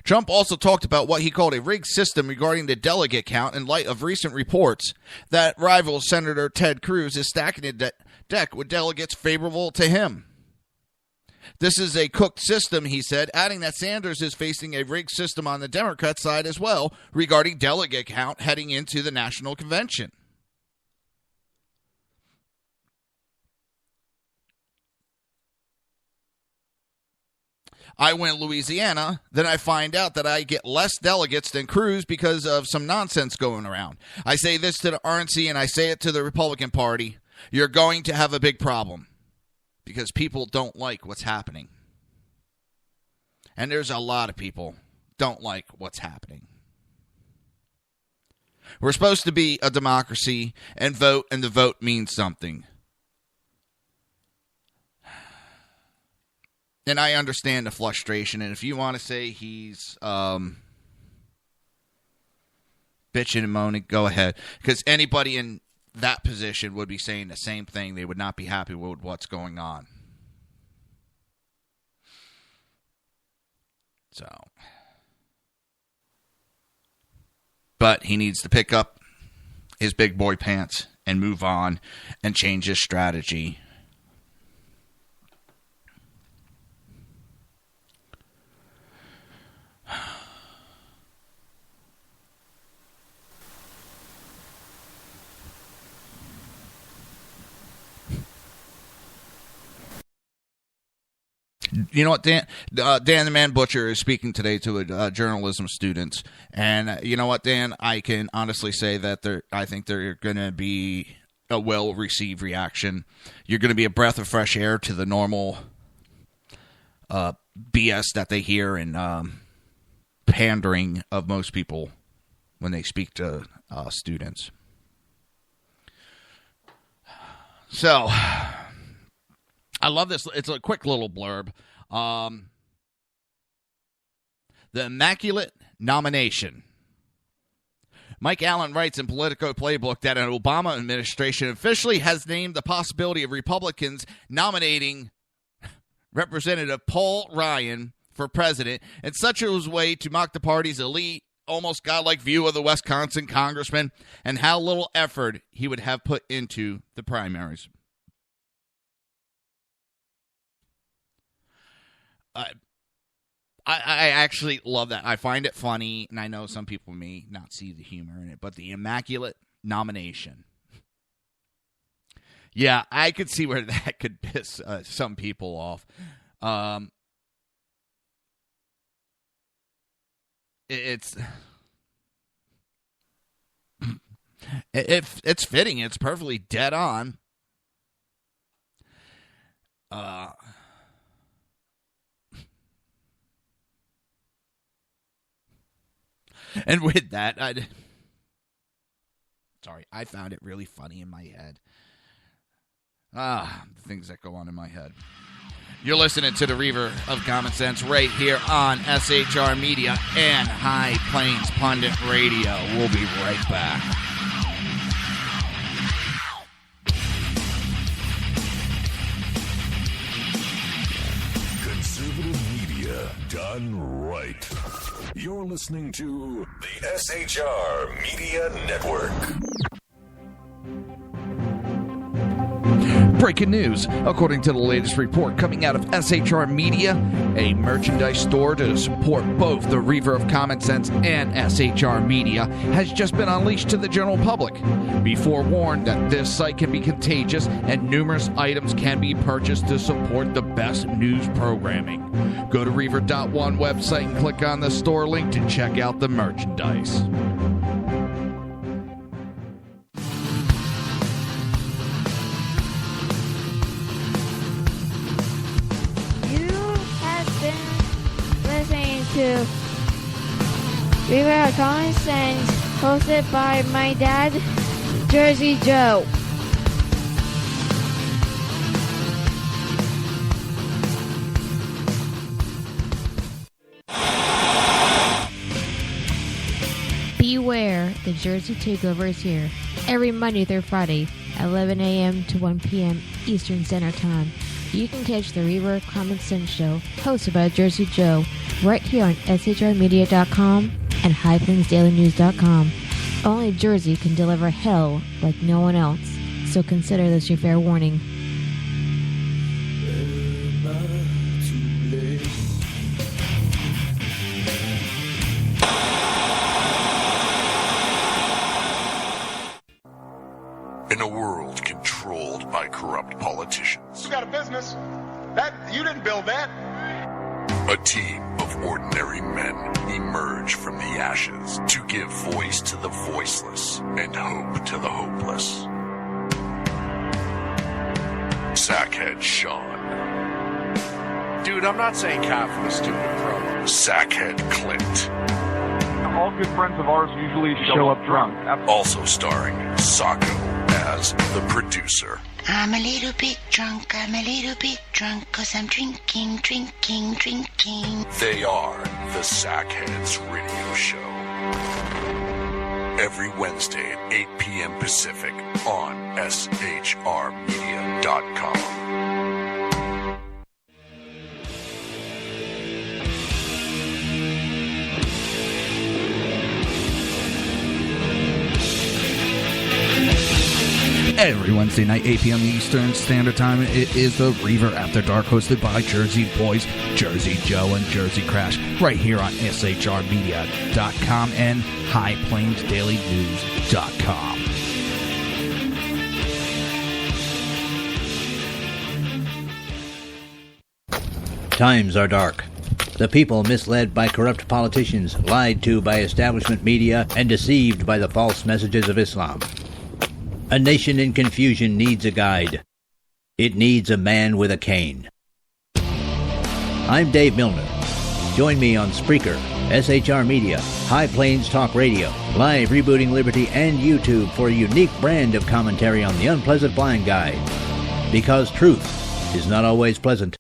Trump also talked about what he called a rigged system regarding the delegate count in light of recent reports that rival Senator Ted Cruz is stacking the deck with delegates favorable to him. This is a cooked system, he said, adding that Sanders is facing a rigged system on the Democrat side as well regarding delegate count heading into the national convention. I win Louisiana, then I find out that I get less delegates than Cruz because of some nonsense going around. I say this to the RNC and I say it to the Republican Party. You're going to have a big problem because people don't like what's happening. And there's a lot of people don't like what's happening. We're supposed to be a democracy and vote, and the vote means something. And I understand the frustration, and if you want to say he's bitching and moaning, go ahead. Because anybody in that position would be saying the same thing. They would not be happy with what's going on. So, but he needs to pick up his big boy pants and move on and change his strategy. You know what, Dan the Man Butcher is speaking today to journalism students, and you know what, Dan, I can honestly say that I think they're going to be a well-received reaction. You're going to be a breath of fresh air to the normal BS that they hear and pandering of most people when they speak to students. So, I love this. It's a quick little blurb. The Immaculate Nomination. Mike Allen writes in Politico Playbook that an Obama administration officially has named the possibility of Republicans nominating Representative Paul Ryan for president in such a way to mock the party's elite, almost godlike view of the Wisconsin congressman and how little effort he would have put into the primaries. I actually love that. I find it funny, and I know some people may not see the humor in it, but the Immaculate Nomination. Yeah, I could see where that could piss some people off. It's fitting. It's perfectly dead on. And with that, I found it really funny in my head. The things that go on in my head. You're listening to the Reaver of Common Sense right here on SHR Media and High Plains Pundit Radio. We'll be right back. Media done right. You're listening to the SHR Media Network. Breaking news. According to the latest report coming out of SHR Media, a merchandise store to support both the Reaver of Common Sense and SHR Media has just been unleashed to the general public. Be forewarned that this site can be contagious and numerous items can be purchased to support the best news programming. Go to Reaver.one website and click on the store link to check out the merchandise. To Reaver of Common Sense, hosted by my dad, Jersey Joe. Beware, the Jersey Takeover is here. Every Monday through Friday, 11 a.m. to 1 p.m. Eastern Standard Time. You can catch the Reaver of Common Sense show, hosted by Jersey Joe, right here on shrmedia.com and highplainsdailynews.com. Only Jersey can deliver hell like no one else, so consider this your fair warning. In a world controlled by corrupt politicians, You got a business. That you didn't build that. a team of ordinary men emerge from the ashes to give voice to the voiceless and hope to the hopeless. Sackhead Sean. Dude, I'm not saying cough was stupid, bro. Sackhead Clint. All good friends of ours usually show up drunk. Also starring Sacco as the producer. I'm a little bit drunk, 'cause I'm drinking. They are the Sackheads Radio Show. Every Wednesday at 8 p.m. Pacific on shrmedia.com. Every Wednesday night, 8 p.m. Eastern Standard Time, it is the Reaver After Dark, hosted by Jersey Boys, Jersey Joe, and Jersey Crash, right here on shrmedia.com and highplainsdailynews.com. Times are dark. The people misled by corrupt politicians, lied to by establishment media, and deceived by the false messages of Islam. A nation in confusion needs a guide. It needs a man with a cane. I'm Dave Milner. Join me on Spreaker, SHR Media, High Plains Talk Radio, Live Rebooting Liberty, and YouTube for a unique brand of commentary on the unpleasant blind guide. Because truth is not always pleasant.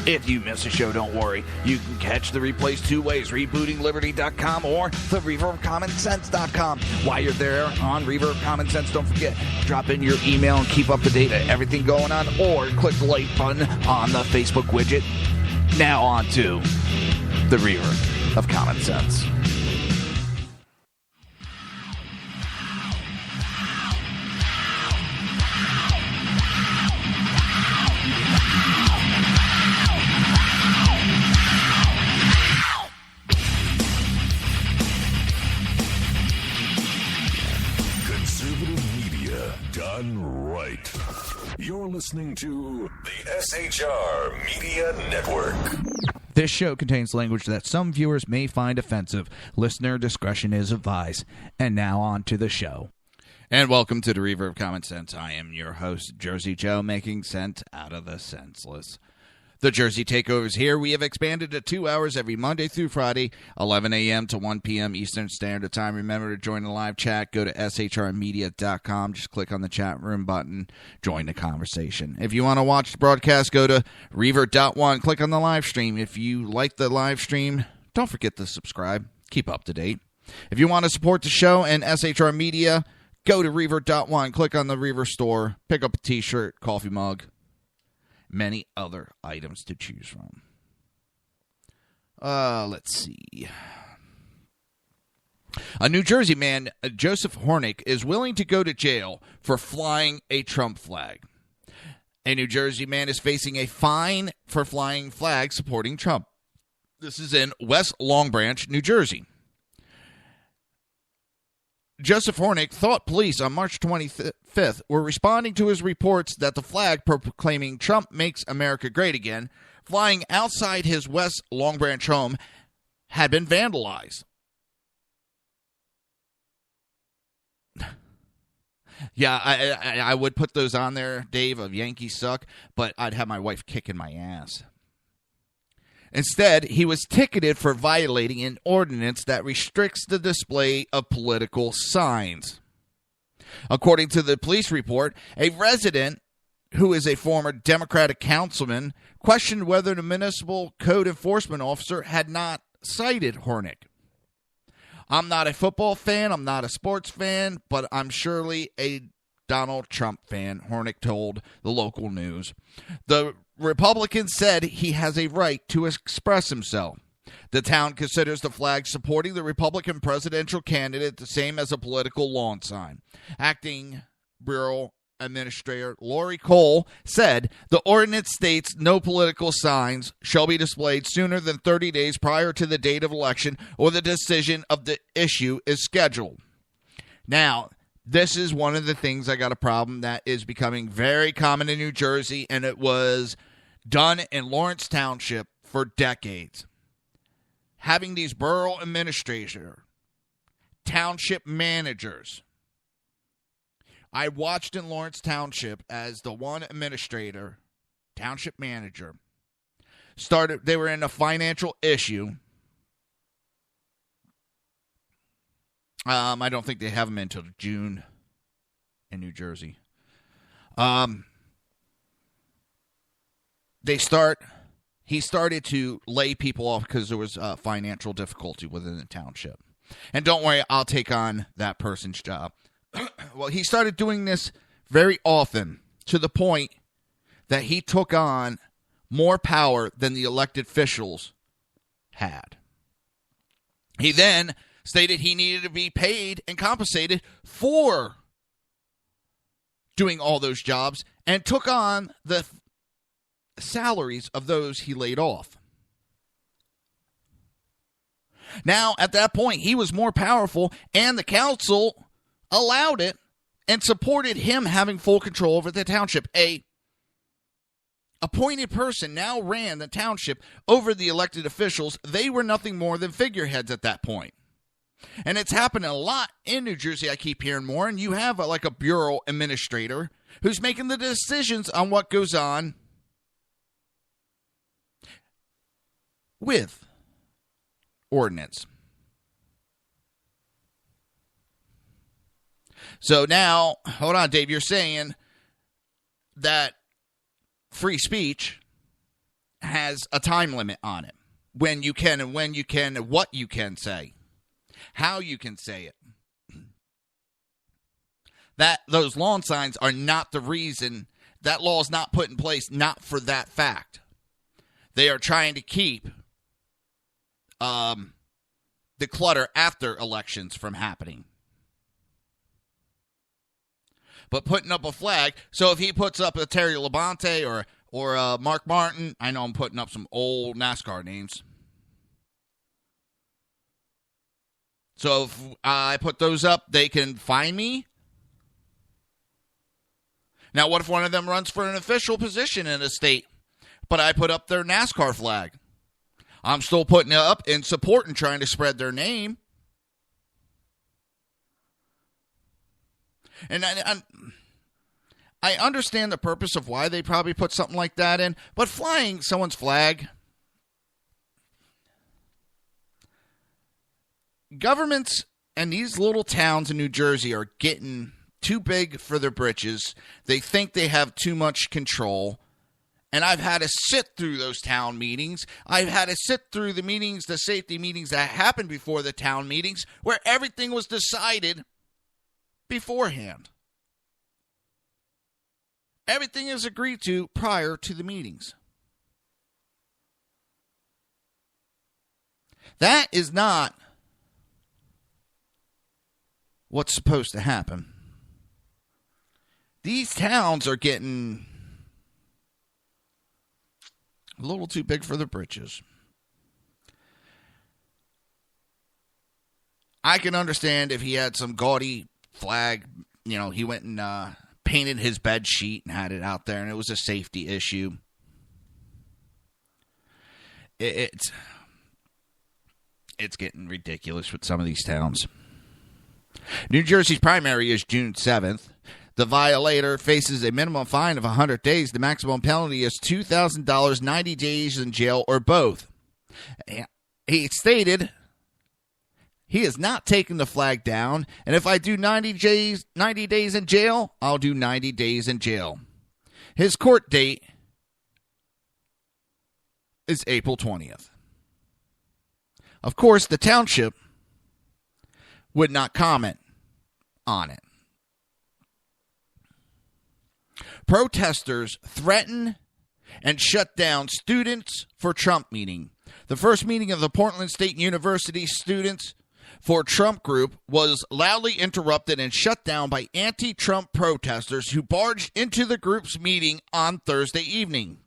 If you miss a show, don't worry. You can catch the replays two ways, rebootingliberty.com or the reverbcommonsense.com. While you're there on Reverb Common Sense, don't forget, drop in your email and keep up to date on everything going on, or click the like button on the Facebook widget. Now on to the Reaver of Common Sense. Done right. You're listening to the SHR Media Network. This show contains language that some viewers may find offensive. Listener discretion is advised. And now on to the show. And welcome to the Reaver of Common Sense. I am your host, Jersey Joe, making sense out of the senseless. The Jersey Takeover is here. We have expanded to 2 hours every Monday through Friday, 11 a.m. to 1 p.m. Eastern Standard Time. Remember to join the live chat. Go to shrmedia.com. Just click on the chat room button. Join the conversation. If you want to watch the broadcast, go to Reaver.one. Click on the live stream. If you like the live stream, don't forget to subscribe. Keep up to date. If you want to support the show and SHR Media, go to Reaver.one. Click on the Reaver store. Pick up a t-shirt, coffee mug, many other items to choose from. Let's see. A New Jersey man, Joseph Hornick, is willing to go to jail for flying a Trump flag. A New Jersey man is facing a fine for flying flags supporting Trump. This is in West Long Branch, New Jersey. Joseph Hornick thought police on March 25th were responding to his reports that the flag proclaiming Trump makes America great again, flying outside his West Long Branch home, had been vandalized. Yeah, I would put those on there, Dave, of Yankees suck, but I'd have my wife kicking my ass. Instead, he was ticketed for violating an ordinance that restricts the display of political signs. According to the police report, a resident who is a former Democratic councilman questioned whether the municipal code enforcement officer had not cited Hornick. I'm not a football fan, I'm not a sports fan, but I'm surely a Donald Trump fan, Hornick told the local news. The Republican said he has a right to express himself. The town considers the flag supporting the Republican presidential candidate the same as a political lawn sign. Acting Bureau Administrator Lori Cole said the ordinance states no political signs shall be displayed sooner than 30 days prior to the date of election or the decision of the issue is scheduled. Now, this is one of the things I got a problem that is becoming very common in New Jersey, and it was done in Lawrence Township for decades. Having these borough administrators, township managers. I watched in Lawrence Township as the one administrator, township manager, they were in a financial issue. I don't think they have them until June in New Jersey. He started to lay people off because there was financial difficulty within the township. And don't worry, I'll take on that person's job. Well, he started doing this very often to the point that he took on more power than the elected officials had. He then stated he needed to be paid and compensated for doing all those jobs and took on the salaries of those he laid off. Now, at that point, he was more powerful, and the council allowed it and supported him having full control over the township. A appointed person now ran the township over the elected officials. They were nothing more than figureheads at that point. And it's happening a lot in New Jersey. I keep hearing more. And you have like a bureau administrator who's making the decisions on what goes on with ordinance. So now, hold on, Dave, you're saying that free speech has a time limit on it. When you can and when you can, and what you can say. How you can say it. That those lawn signs are not the reason. That law is not put in place, not for that fact. They are trying to keep the clutter after elections from happening. But putting up a flag, so if he puts up a Terry Labonte or Mark Martin, I know I'm putting up some old NASCAR names. So if I put those up, they can fine me. Now, what if one of them runs for an official position in a state, but I put up their NASCAR flag? I'm still putting it up in support and trying to spread their name. And I understand the purpose of why they probably put something like that in, but flying someone's flag, governments and these little towns in New Jersey are getting too big for their britches. They think they have too much control. And I've had to sit through those town meetings. I've had to sit through the meetings, the safety meetings that happened before the town meetings, where everything was decided beforehand. Everything is agreed to prior to the meetings. That is not what's supposed to happen. These towns are getting a little too big for their britches. I can understand if he had some gaudy flag, he went and painted his bed sheet and had it out there, and it was a safety issue. It's getting ridiculous with some of these towns. New Jersey's primary is June 7th. The violator faces a minimum fine of 100 days. The maximum penalty is $2,000, 90 days in jail, or both. He stated he is not taking the flag down, and if I do 90 days in jail, I'll do 90 days in jail. His court date is April 20th. Of course, the township would not comment on it. Protesters threaten and shut down students for Trump meeting. The first meeting of the Portland State University Students for Trump group was loudly interrupted and shut down by anti-Trump protesters who barged into the group's meeting on Thursday evening.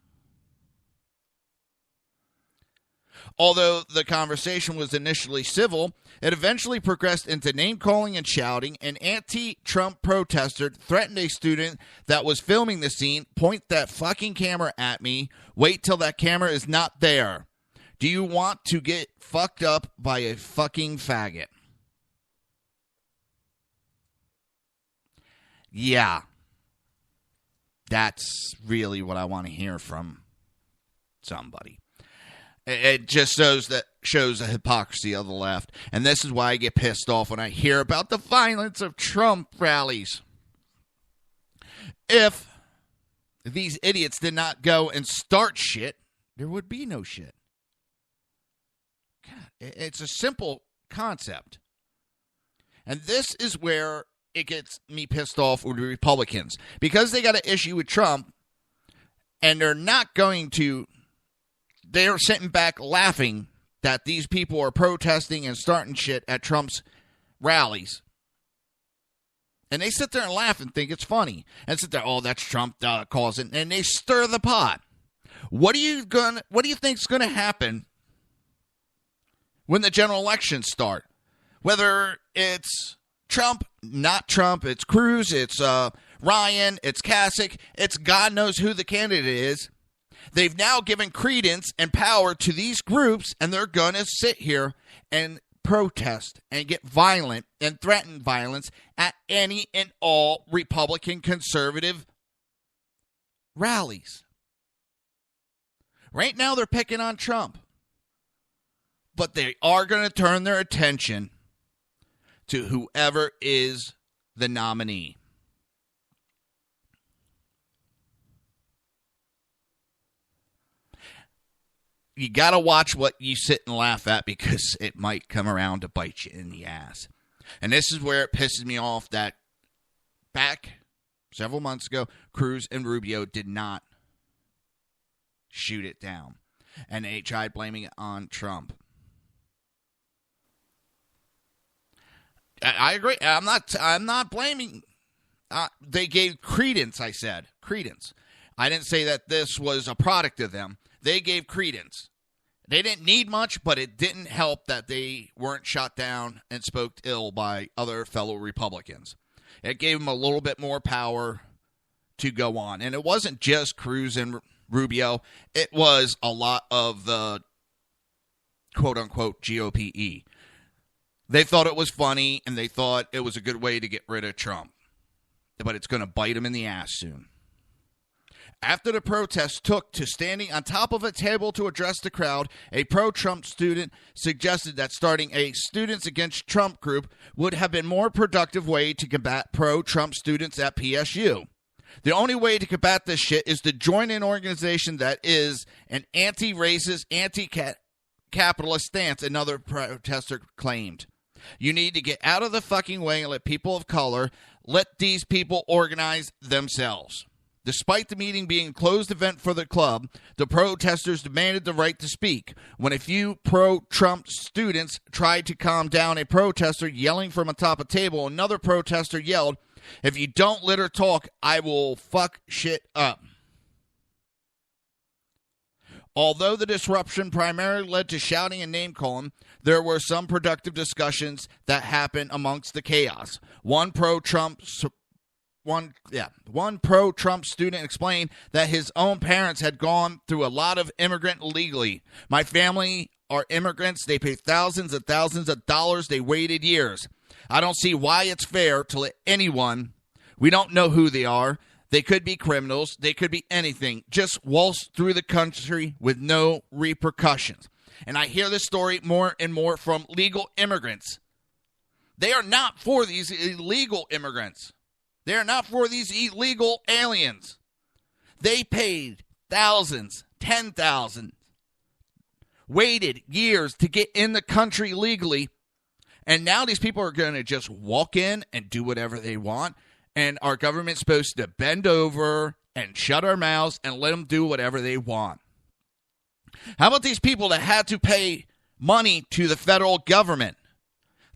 Although the conversation was initially civil, it eventually progressed into name-calling and shouting. An anti-Trump protester threatened a student that was filming the scene, "Point that fucking camera at me. Wait till that camera is not there. Do you want to get fucked up by a fucking faggot?" Yeah. That's really what I want to hear from somebody. It just shows the hypocrisy of the left. And this is why I get pissed off when I hear about the violence of Trump rallies. If these idiots did not go and start shit, there would be no shit. God, it's a simple concept. And this is where it gets me pissed off with the Republicans. Because they got an issue with Trump, and they're not going to... They're sitting back laughing that these people are protesting and starting shit at Trump's rallies. And they sit there and laugh and think it's funny. And sit there, oh, that's Trump causing. And they stir the pot. What do you think is going to happen when the general elections start? Whether it's Trump, not Trump, it's Cruz, it's Ryan, it's Kasich, it's God knows who the candidate is. They've now given credence and power to these groups, and they're going to sit here and protest and get violent and threaten violence at any and all Republican conservative rallies. Right now, they're picking on Trump, but they are going to turn their attention to whoever is the nominee. You got to watch what you sit and laugh at because it might come around to bite you in the ass. And this is where it pisses me off that back several months ago, Cruz and Rubio did not shoot it down. And they tried blaming it on Trump. I agree. I'm not blaming. They gave credence, I said. Credence. I didn't say that this was a product of them. They gave credence. They didn't need much, but it didn't help that they weren't shot down and spoke ill by other fellow Republicans. It gave them a little bit more power to go on. And it wasn't just Cruz and Rubio. It was a lot of the quote-unquote GOPE. They thought it was funny, and they thought it was a good way to get rid of Trump. But it's going to bite them in the ass soon. After the protest took to standing on top of a table to address the crowd, a pro-Trump student suggested that starting a Students Against Trump group would have been a more productive way to combat pro-Trump students at PSU. The only way to combat this shit is to join an organization that is an anti-racist, anti-capitalist stance, another protester claimed. You need to get out of the fucking way and let people of color, let these people organize themselves. Despite the meeting being a closed event for the club, the protesters demanded the right to speak. When a few pro-Trump students tried to calm down a protester yelling from atop a table, another protester yelled, "If you don't let her talk, I will fuck shit up." Although the disruption primarily led to shouting and name-calling, there were some productive discussions that happened amongst the chaos. One pro-Trump student explained that his own parents had gone through a lot of immigrant illegally. "My family are immigrants. They paid thousands and thousands of dollars. They waited years. I don't see why it's fair to let anyone, we don't know who they are, they could be criminals, they could be anything, just waltz through the country with no repercussions." And I hear this story more and more from legal immigrants. They are not for these illegal immigrants. They are not for these illegal aliens. They paid thousands, 10,000, waited years to get in the country legally, and now these people are going to just walk in and do whatever they want, and our government's supposed to bend over and shut our mouths and let them do whatever they want. How about these people that had to pay money to the federal government?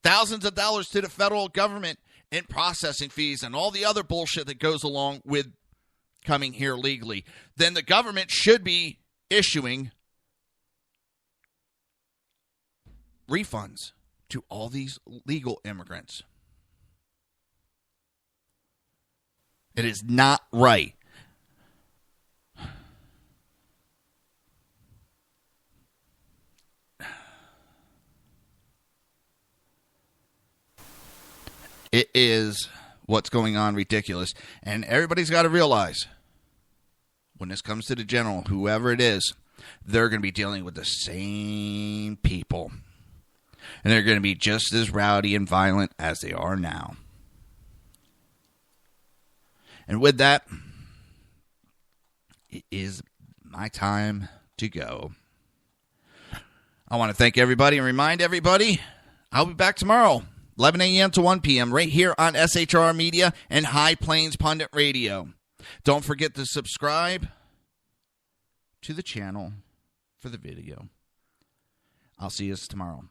Thousands of dollars to the federal government in processing fees and all the other bullshit that goes along with coming here legally. Then the government should be issuing refunds to all these legal immigrants. It is not right. It is what's going on ridiculous. And everybody's got to realize when this comes to the general, whoever it is, they're going to be dealing with the same people. And they're going to be just as rowdy and violent as they are now. And with that, it is my time to go. I want to thank everybody and remind everybody I'll be back tomorrow, 11 a.m. to 1 p.m. right here on SHR Media and High Plains Pundit Radio. Don't forget to subscribe to the channel for the video. I'll see you tomorrow.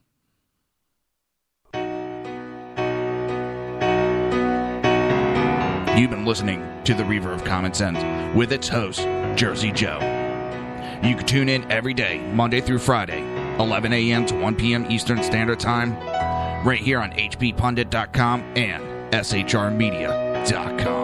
You've been listening to the Reaver of Common Sense with its host, Jersey Joe. You can tune in every day, Monday through Friday, 11 a.m. to 1 p.m. Eastern Standard Time, right here on hppundit.com and shrmedia.com.